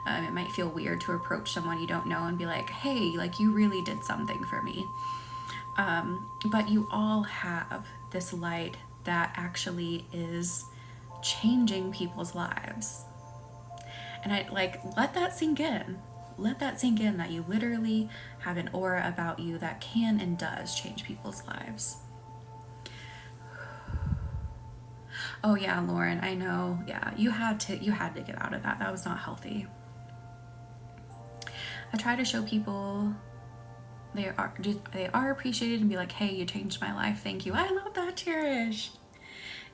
A: It might feel weird to approach someone you don't know and be like, hey, like you really did something for me. But you all have this light that actually is changing people's lives. And I let that sink in. Let that sink in, that you literally have an aura about you that can and does change people's lives. Oh yeah, Lauren, I know. Yeah, you had to get out of that. That was not healthy. I try to show people they are appreciated and be like, hey, you changed my life, thank you. I love that, Cherish.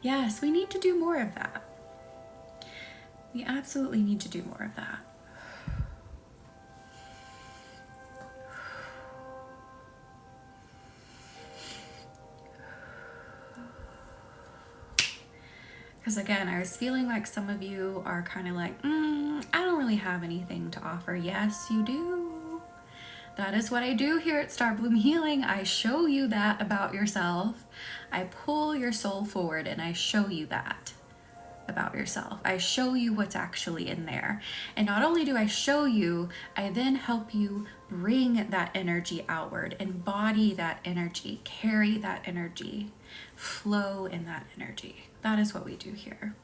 A: Yes, we need to do more of that. We absolutely need to do more of that. Because again, I was feeling like some of you are kind of like, I don't really have anything to offer. Yes, you do. That is what I do here at Star Bloom Healing. I show you that about yourself. I pull your soul forward and I show you that about yourself. I show you what's actually in there. And not only do I show you, I then help you bring that energy outward, embody that energy, carry that energy, flow in that energy. That is what we do here.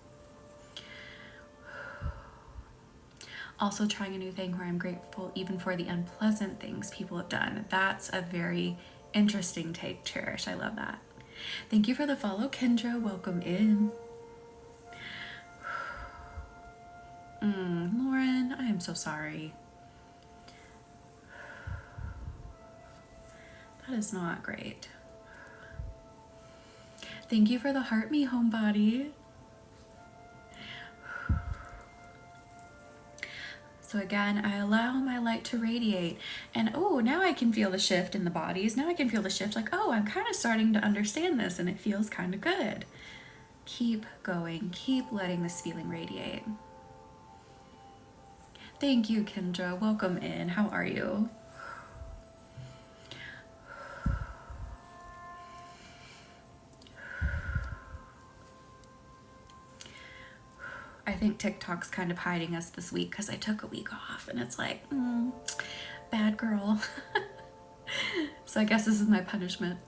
A: Also trying a new thing where I'm grateful even for the unpleasant things people have done. That's a very interesting take, Cherish. I love that. Thank you for the follow, Kendra. Welcome in. Lauren, I am so sorry. That is not great. Thank you for the heart me, homebody. So again, I allow my light to radiate, and oh, now I can feel the shift in the bodies. Now I can feel the shift, like, oh, I'm kind of starting to understand this and it feels kind of good. Keep going, keep letting this feeling radiate. Thank you, Kendra. Welcome in. How are you? I think TikTok's kind of hiding us this week because I took a week off, and it's like, bad girl. So I guess this is my punishment.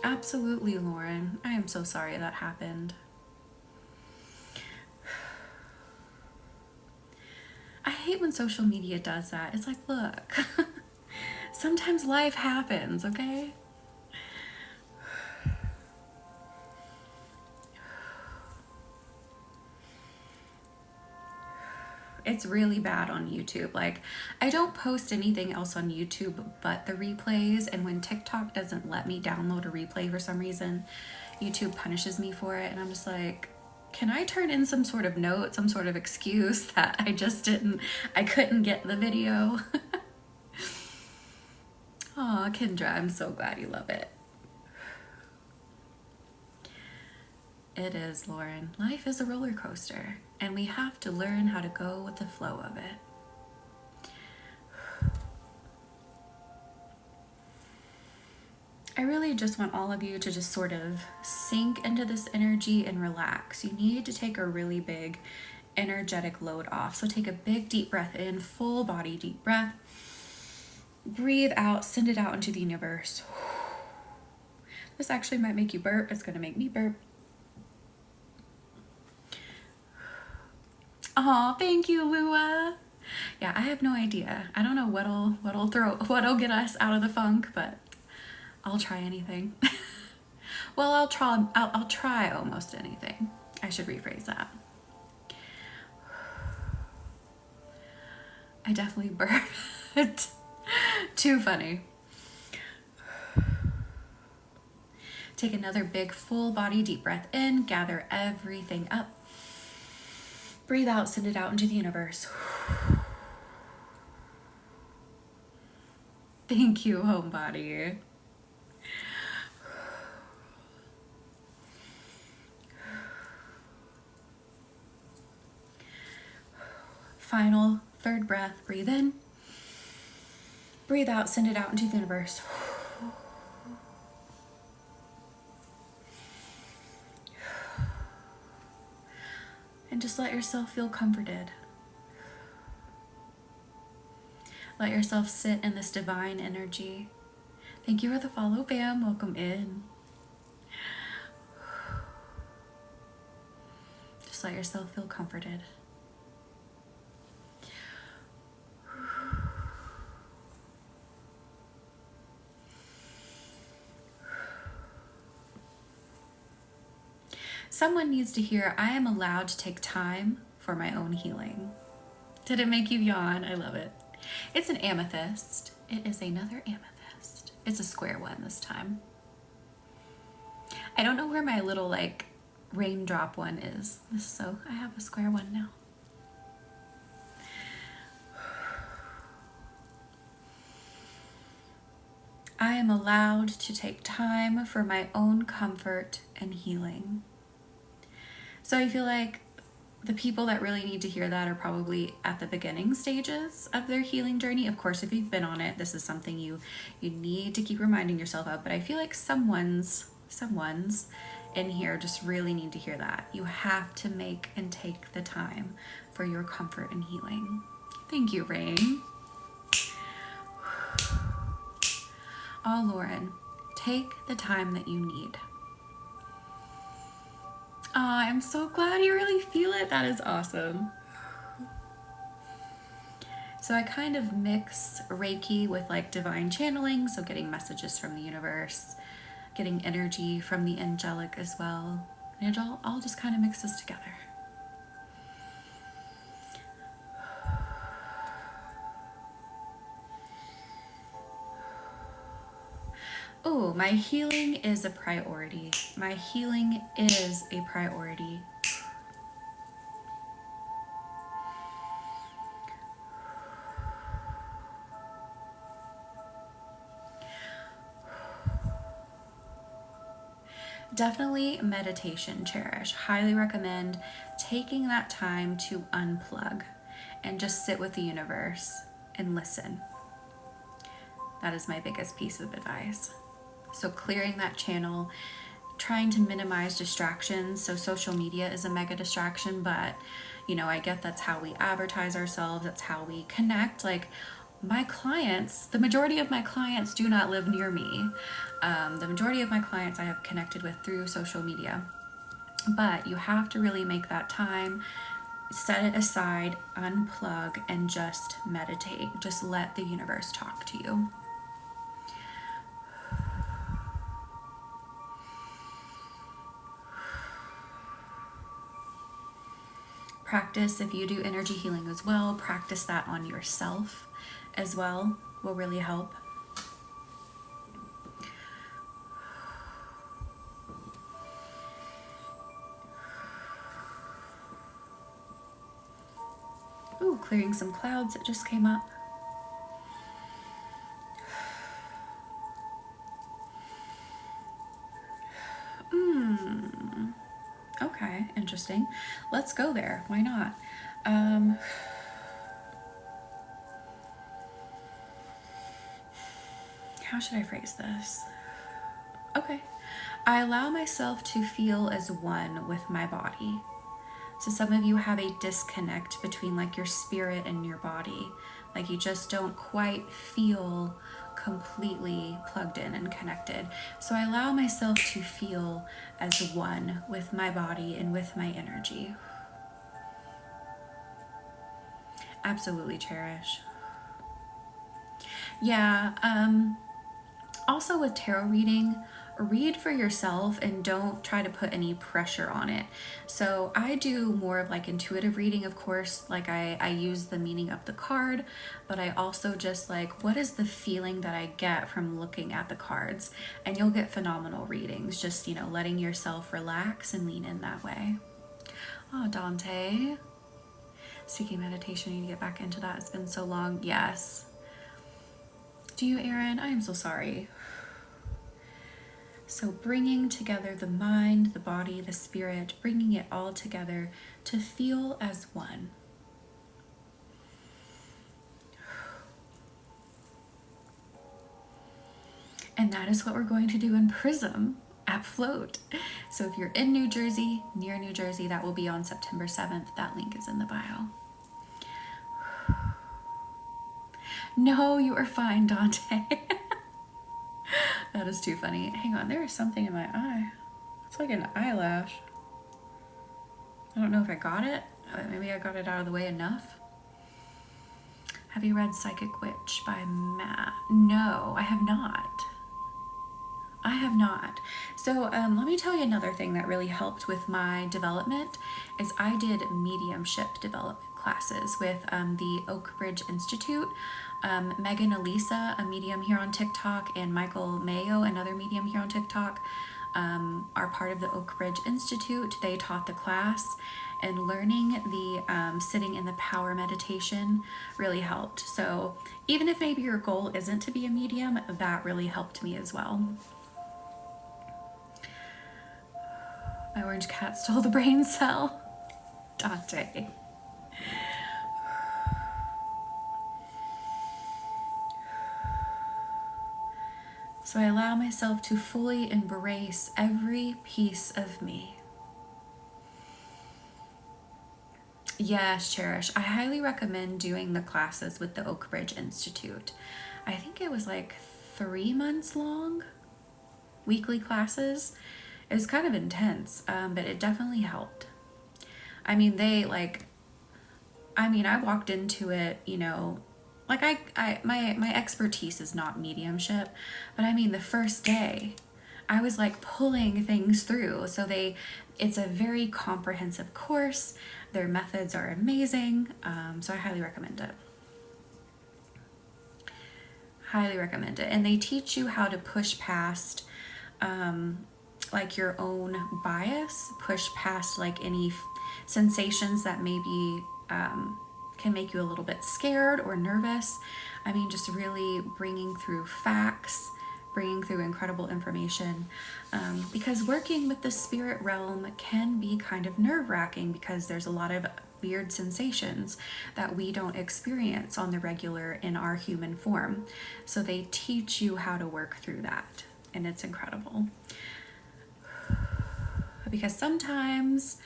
A: Absolutely, Lauren. I am so sorry that happened. I hate when social media does that. It's like, look, sometimes life happens, okay? It's really bad on YouTube. Like, I don't post anything else on YouTube but the replays, and when TikTok doesn't let me download a replay for some reason, YouTube punishes me for it, and I'm just like, can I turn in some sort of note, some sort of excuse that I couldn't get the video? Aw, Kendra, I'm so glad you love it. It is, Lauren. Life is a roller coaster, and we have to learn how to go with the flow of it. I really just want all of you to just sort of sink into this energy and relax. You need to take a really big energetic load off. So take a big deep breath in, full body deep breath. Breathe out, send it out into the universe. This actually might make you burp. It's gonna make me burp. Oh, thank you, Lua. Yeah, I have no idea. I don't know what'll get us out of the funk, but I'll try anything. Well, I'll try almost anything. I should rephrase that. I definitely burped. Too funny. Take another big full body deep breath in, gather everything up. Breathe out, send it out into the universe. Thank you, homebody. Final third breath, breathe in. Breathe out, send it out into the universe. And just let yourself feel comforted. Let yourself sit in this divine energy. Thank you for the follow, Bam. Welcome in. Just let yourself feel comforted. Someone needs to hear, I am allowed to take time for my own healing. Did it make you yawn? I love it. It's an amethyst. It is another amethyst. It's a square one this time. I don't know where my little like raindrop one is, so I have a square one now. I am allowed to take time for my own comfort and healing. So I feel like the people that really need to hear that are probably at the beginning stages of their healing journey. Of course, if you've been on it, this is something you need to keep reminding yourself of. But I feel like someone's in here just really need to hear that. You have to make and take the time for your comfort and healing. Thank you, Rain. Oh, Lauren, take the time that you need. Oh, I'm so glad you really feel it. That is awesome. So I kind of mix Reiki with like divine channeling, so getting messages from the universe, getting energy from the angelic as well. And it all just kind of mixes together. Oh, my healing is a priority. My healing is a priority. Definitely meditation, Cherish. Highly recommend taking that time to unplug and just sit with the universe and listen. That is my biggest piece of advice. So clearing that channel, trying to minimize distractions. So social media is a mega distraction, but you know, I get that's how we advertise ourselves. That's how we connect. Like my clients, the majority of my clients do not live near me. The majority of my clients I have connected with through social media, but you have to really make that time, set it aside, unplug, and just meditate. Just let the universe talk to you. Practice, if you do energy healing as well, practice that on yourself as well, will really help. Ooh, clearing some clouds that just came up. Okay, interesting. Let's go there. Why not? How should I phrase this? Okay. I allow myself to feel as one with my body. So some of you have a disconnect between like your spirit and your body. Like you just don't quite feel completely plugged in and connected. So I allow myself to feel as one with my body and with my energy. Absolutely, Cherish. Yeah, also with tarot reading, read for yourself and don't try to put any pressure on it. So I do more of like intuitive reading, of course, like I use the meaning of the card, but I also just like, what is the feeling that I get from looking at the cards? And you'll get phenomenal readings, just, you know, letting yourself relax and lean in that way. Oh, Dante. Seeking meditation, you need to get back into that. It's been so long. Yes. Do you, Erin? I am so sorry. So bringing together the mind, the body, the spirit, bringing it all together to feel as one. And that is what we're going to do in Prism at Float. So if you're in New Jersey, near New Jersey, that will be on September 7th. That link is in the bio. No, you are fine, Dante. That is too funny. Hang on, there is something in my eye. It's like an eyelash. I don't know if I got it. Maybe I got it out of the way enough. Have you read Psychic Witch by Matt? No, I have not. I have not. So let me tell you another thing that really helped with my development is I did mediumship development classes with the Oak Ridge Institute. Megan Elisa, a medium here on TikTok, and Michael Mayo, another medium here on TikTok, are part of the Oak Ridge Institute. They taught the class, and learning the sitting in the power meditation really helped. So even if maybe your goal isn't to be a medium, that really helped me as well. My orange cat stole the brain cell. Dante. So I allow myself to fully embrace every piece of me. Yes, Cherish. I highly recommend doing the classes with the Oak Ridge Institute. I think it was like 3 months long, weekly classes. It was kind of intense, but it definitely helped. I mean, I walked into it, you know, like my expertise is not mediumship, but I mean, the first day I was like pulling things through. So it's a very comprehensive course. Their methods are amazing. So I highly recommend it. Highly recommend it. And they teach you how to push past, like your own bias, push past like any sensations that maybe can make you a little bit scared or nervous. I mean, just really bringing through facts, bringing through incredible information, because working with the spirit realm can be kind of nerve-wracking because there's a lot of weird sensations that we don't experience on the regular in our human form. So they teach you how to work through that, and it's incredible. Because sometimes,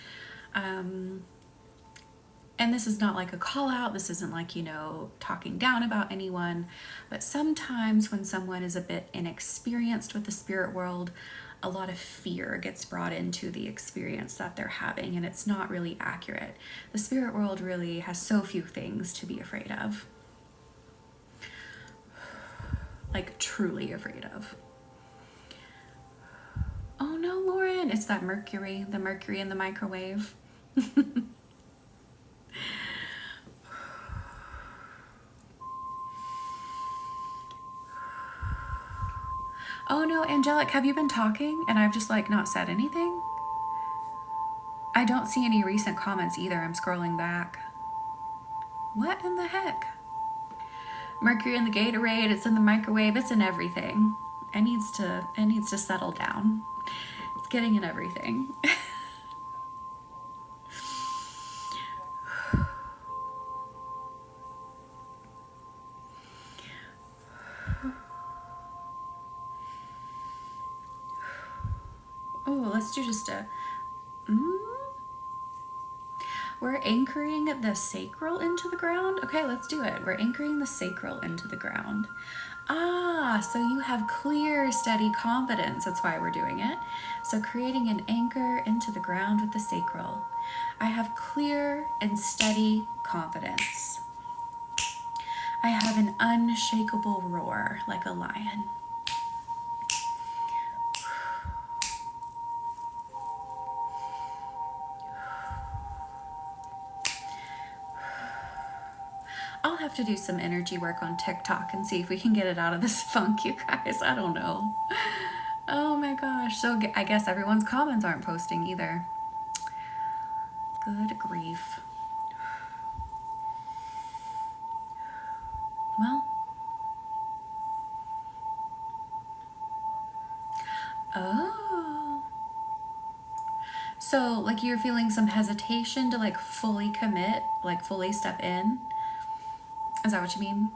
A: and this is not like a call out, this isn't like, you know, talking down about anyone, but sometimes when someone is a bit inexperienced with the spirit world, a lot of fear gets brought into the experience that they're having, and it's not really accurate. The spirit world really has so few things to be afraid of. Like, truly afraid of. Oh no, Lauren, it's that mercury, the mercury in the microwave. Oh no, Angelic, have you been talking and I've just like not said anything? I don't see any recent comments either. I'm scrolling back. What in the heck? Mercury in the Gatorade, it's in the microwave, it's in everything. It needs to settle down. It's getting in everything. Oh, let's do just a We're anchoring the sacral into the ground. Okay, let's do it. We're anchoring the sacral into the ground. Ah, so you have clear, steady confidence. That's why we're doing it. So creating an anchor into the ground with the sacral. I have clear and steady confidence. I have an unshakable roar like a lion. I'll have to do some energy work on TikTok and see if we can get it out of this funk, you guys. I don't know. Oh my gosh. So I guess everyone's comments aren't posting either. Good grief. Well, oh. So like you're feeling some hesitation to like fully commit, like fully step in? Is that what you mean?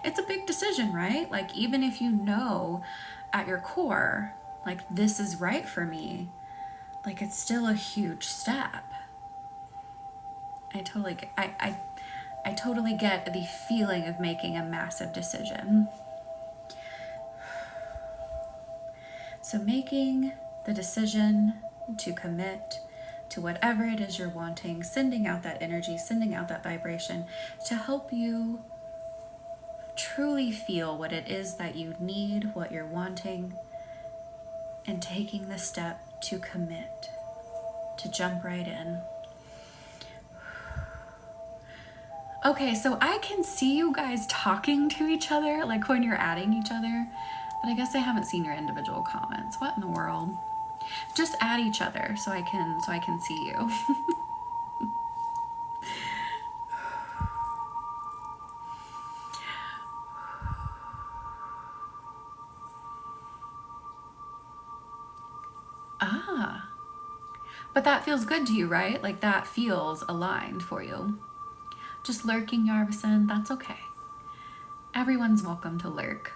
A: It's a big decision, right? Like even if you know at your core, like this is right for me, like it's still a huge step. I totally get the feeling of making a massive decision. So making the decision to commit to whatever it is you're wanting, sending out that energy, sending out that vibration to help you truly feel what it is that you need, what you're wanting, and taking the step to commit, to jump right in. Okay, so I can see you guys talking to each other, like when you're adding each other, but I guess I haven't seen your individual comments. What in the world? Just add each other so I can see you. Ah, but that feels good to you, right? Like that feels aligned for you. Just lurking, Yarvison, that's okay. Everyone's welcome to lurk.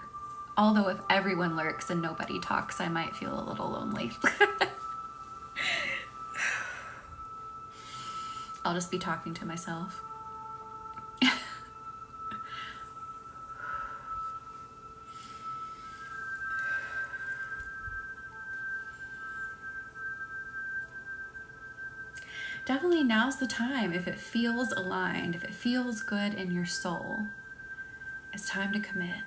A: Although if everyone lurks and nobody talks, I might feel a little lonely. I'll just be talking to myself. Definitely now's the time. If it feels aligned, if it feels good in your soul, it's time to commit.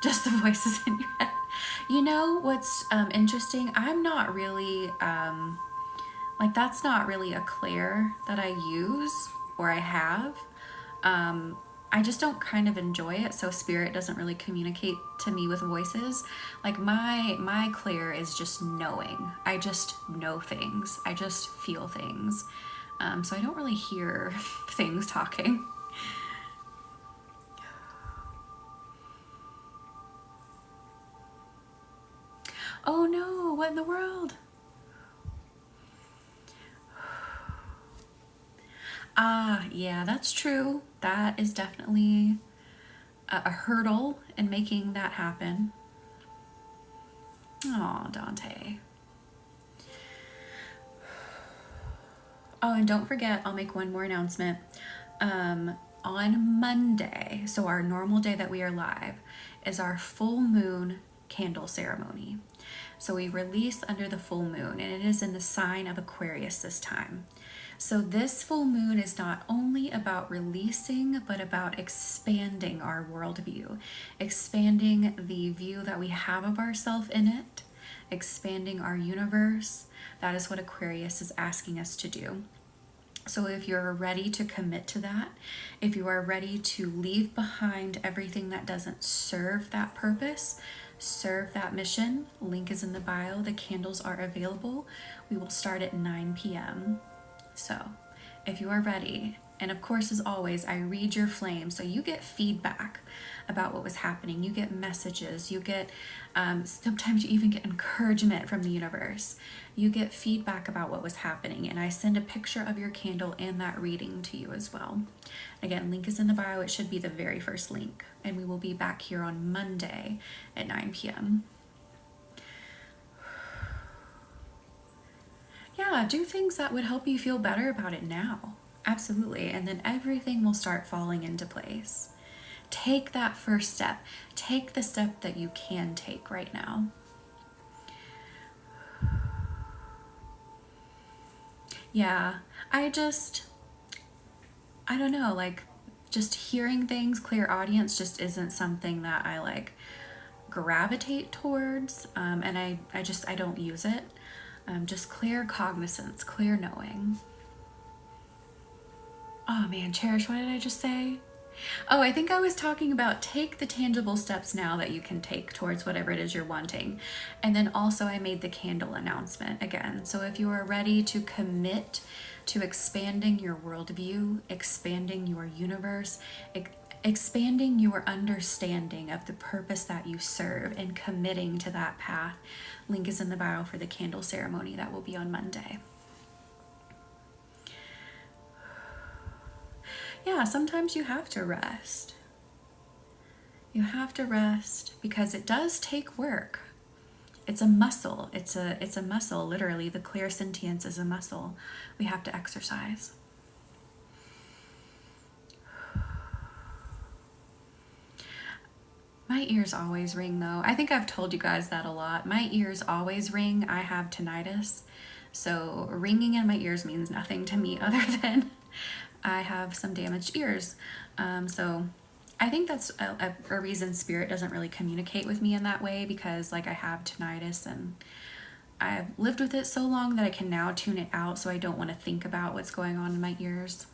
A: Just the voices in your head. You know what's interesting? I'm not really, like that's not really a clair that I use or I have. I just don't kind of enjoy it, so spirit doesn't really communicate to me with voices. Like my clair is just knowing. I just know things. I just feel things. So I don't really hear things talking. Oh no, what in the world? Ah, yeah, that's true. That is definitely a hurdle in making that happen. Oh, Dante. Oh, and don't forget, I'll make one more announcement. On Monday, so our normal day that we are live, is our full moon candle ceremony. So we release under the full moon, and it is in the sign of Aquarius this time. So this full moon is not only about releasing, but about expanding our worldview, expanding the view that we have of ourselves in it, expanding our universe. That is what Aquarius is asking us to do. So if you're ready to commit to that, if you are ready to leave behind everything that doesn't serve that purpose, serve that mission, link is in the bio. The candles are available. We will start at 9 p.m. So if you are ready, and of course, as always, I read your flame, so you get feedback about what was happening. You get messages. You get, sometimes you even get encouragement from the universe. You get feedback about what was happening, and I send a picture of your candle and that reading to you as well. Again, link is in the bio. It should be the very first link, and we will be back here on Monday at 9 p.m. Yeah, do things that would help you feel better about it now. Absolutely. And then everything will start falling into place. Take that first step. Take the step that you can take right now. Yeah, I don't know, like just hearing things, clear audience just isn't something that I like gravitate towards. And I don't use it. Just clear cognizance, clear knowing. Oh man, Cherish, what did I just say? Oh, I think I was talking about take the tangible steps now that you can take towards whatever it is you're wanting. And then also I made the candle announcement again. So if you are ready to commit to expanding your worldview, expanding your universe, expanding your understanding of the purpose that you serve and committing to that path, link is in the bio for the candle ceremony that will be on Monday. Yeah, sometimes you have to rest. You have to rest because it does take work. It's a muscle. It's a muscle. Literally, the clairsentience is a muscle we have to exercise. My ears always ring though. I think I've told you guys that a lot. My ears always ring. I have tinnitus. So ringing in my ears means nothing to me other than I have some damaged ears. So I think that's a reason spirit doesn't really communicate with me in that way, because like I have tinnitus and I've lived with it so long that I can now tune it out, so I don't want to think about what's going on in my ears.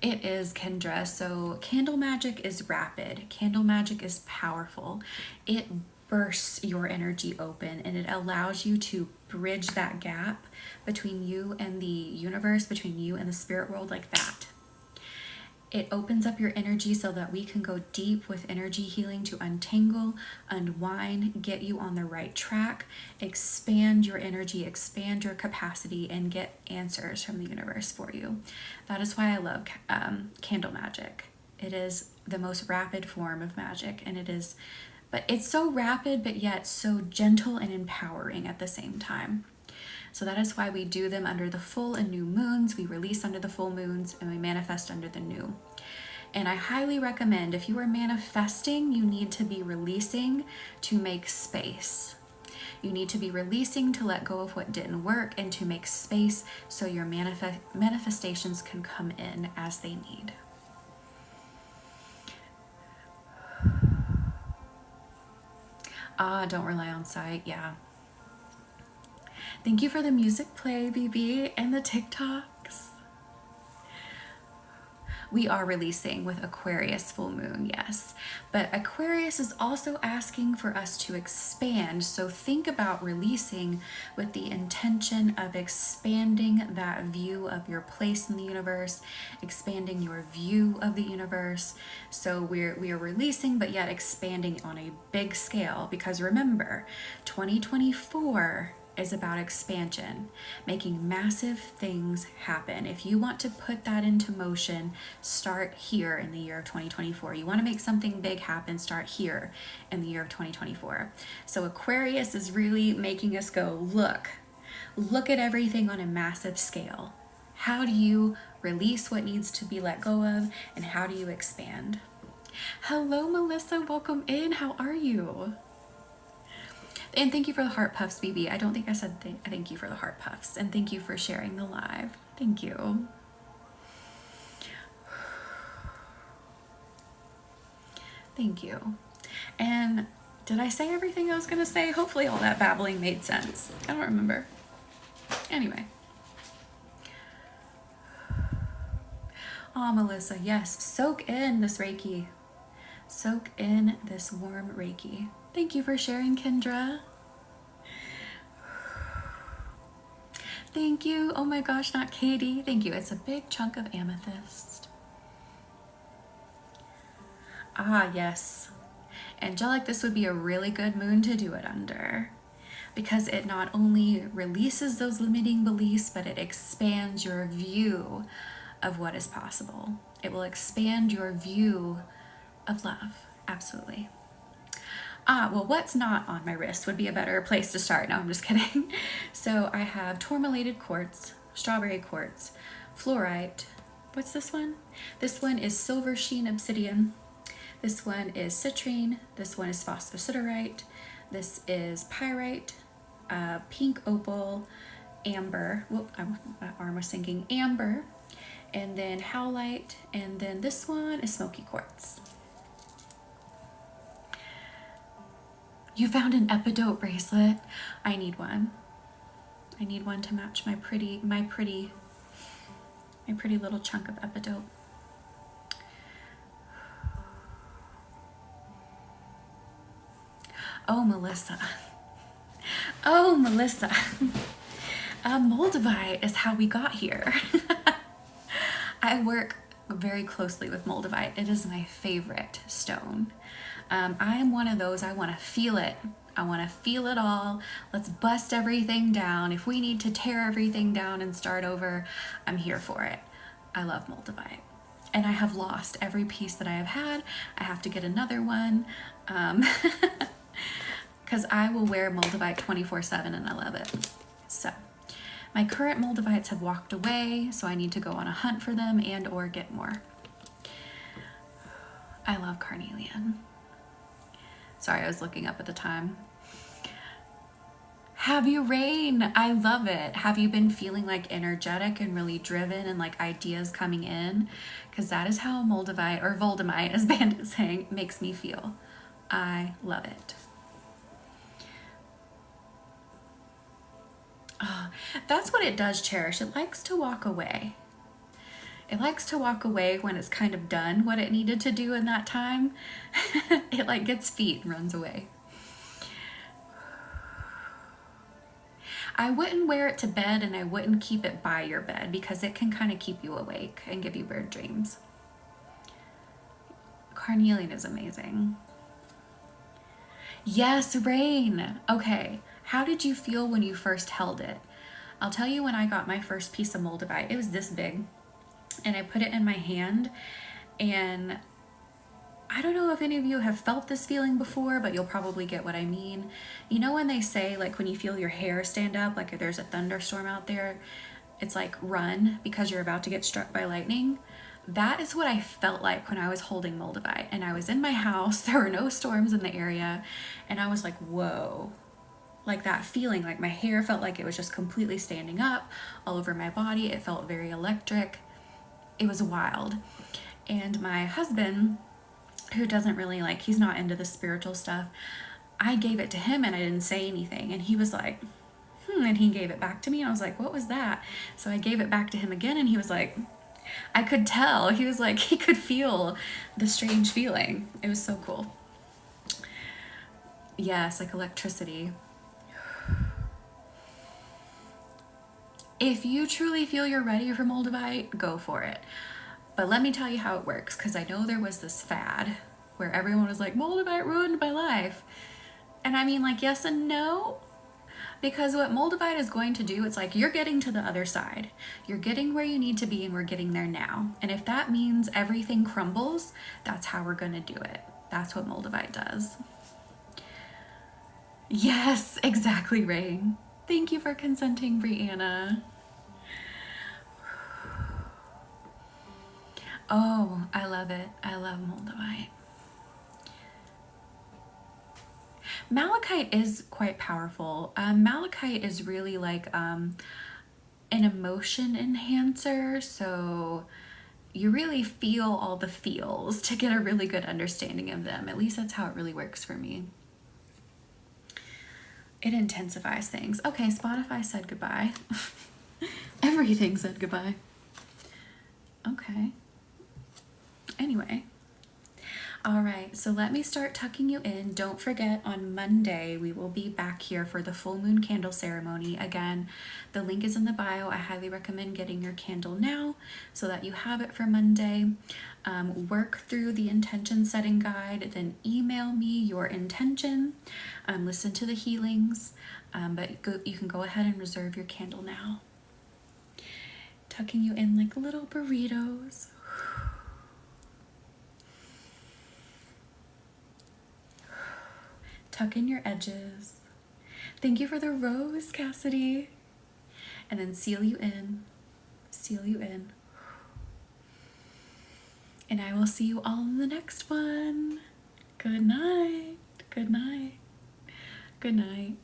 A: It is, Kendra. So candle magic is rapid. Candle magic is powerful. It bursts your energy open and it allows you to bridge that gap between you and the universe, between you and the spirit world, like that. It opens up your energy so that we can go deep with energy healing to untangle, unwind, get you on the right track, expand your energy, expand your capacity, and get answers from the universe for you. That is why I love candle magic. It is the most rapid form of magic, and but it's so rapid, but yet so gentle and empowering at the same time. So that is why we do them under the full and new moons. We release under the full moons and we manifest under the new. And I highly recommend, if you are manifesting, you need to be releasing to make space. You need to be releasing to let go of what didn't work and to make space so your manifestations can come in as they need. Don't rely on sight. Yeah. Thank you for the music play, BB, and the TikToks. We are releasing with Aquarius full moon, yes. But Aquarius is also asking for us to expand. So think about releasing with the intention of expanding that view of your place in the universe, expanding your view of the universe. So we are releasing, but yet expanding on a big scale. Because remember, 2024 is about expansion, making massive things happen. If you want to put that into motion, start here in the year of 2024. You want to make something big happen, start here in the year of 2024. So Aquarius is really making us go, look at everything on a massive scale. How do you release what needs to be let go of, and how do you expand? Hello, Melissa, welcome in. How are you? And thank you for the heart puffs, BB. I don't think I said thank you for the heart puffs. And thank you for sharing the live. Thank you. Thank you. And did I say everything I was going to say? Hopefully all that babbling made sense. I don't remember. Anyway. Oh, Melissa, yes. Soak in this Reiki. Soak in this warm Reiki. Thank you for sharing, Kendra. Thank you. Oh my gosh, not Katie. Thank you. It's a big chunk of amethyst. Ah, yes. Angelic, this would be a really good moon to do it under, because it not only releases those limiting beliefs, but it expands your view of what is possible. It will expand your view of love. Absolutely. Well, what's not on my wrist would be a better place to start. No, I'm just kidding. So I have tourmalated quartz, strawberry quartz, fluorite. What's this one? This one is silver sheen obsidian. This one is citrine. This one is phosphosiderite. This is pyrite, pink opal, amber. Whoop, my arm was sinking. Amber, and then howlite, and then this one is smoky quartz. You found an epidote bracelet. I need one. I need one to match my pretty little chunk of epidote. Oh, Melissa. Oh, Melissa. Moldavite is how we got here. I work very closely with Moldavite. It is my favorite stone. I am one of those, I want to feel it. I want to feel it all. Let's bust everything down. If we need to tear everything down and start over, I'm here for it. I love Moldavite. And I have lost every piece that I have had. I have to get another one. Because I will wear Moldavite 24/7 and I love it. So my current Moldavites have walked away, so I need to go on a hunt for them and or get more. I love carnelian. Sorry, I was looking up at the time. Have you, Rain? I love it. Have you been feeling like energetic and really driven and like ideas coming in? Because that is how Moldavite, or Voldemite, as Bandit's saying, makes me feel. I love it. That's what it does, Cherish. It likes to walk away. It likes to walk away when it's kind of done what it needed to do in that time. It like gets feet and runs away. I wouldn't wear it to bed and I wouldn't keep it by your bed because it can kind of keep you awake and give you weird dreams. Carnelian is amazing. Yes, Rain. Okay. How did you feel when you first held it? I'll tell you when I got my first piece of Moldavite. It was this big. And I put it in my hand. And I don't know if any of you have felt this feeling before, but you'll probably get what I mean. You know when they say, like, when you feel your hair stand up, like if there's a thunderstorm out there, it's like run because you're about to get struck by lightning? That is what I felt like when I was holding Moldavite. And I was in my house. There were no storms in the area. And I was like, whoa. Like that feeling, like my hair felt like it was just completely standing up all over my body. It felt very electric. It was wild. And my husband, who doesn't really like, he's not into the spiritual stuff, I gave it to him and I didn't say anything. And he was like, and he gave it back to me. I was like, what was that? So I gave it back to him again and he was like, I could tell. He was like, he could feel the strange feeling. It was so cool. Yes, like electricity. If you truly feel you're ready for Moldavite, go for it. But let me tell you how it works, because I know there was this fad where everyone was like, Moldavite ruined my life. And I mean, like, yes and no. Because what Moldavite is going to do, it's like you're getting to the other side. You're getting where you need to be and we're getting there now. And if that means everything crumbles, that's how we're going to do it. That's what Moldavite does. Yes, exactly, Rain. Thank you for consenting, Brianna. Oh, I love it. I love Moldavite. Malachite is quite powerful. Malachite is really like an emotion enhancer, so you really feel all the feels to get a really good understanding of them. At least that's how it really works for me. It intensifies things. Okay, Spotify said goodbye. Everything said goodbye. Okay. Anyway. All right, so let me start tucking you in. Don't forget, on Monday, we will be back here for the full moon candle ceremony. Again, the link is in the bio. I highly recommend getting your candle now so that you have it for Monday. Work through the intention setting guide, then email me your intention. Listen to the healings, but you can go ahead and reserve your candle now. Tucking you in like little burritos. Tuck in your edges. Thank you for the rose, Cassidy. And then seal you in. Seal you in. And I will see you all in the next one. Good night. Good night. Good night.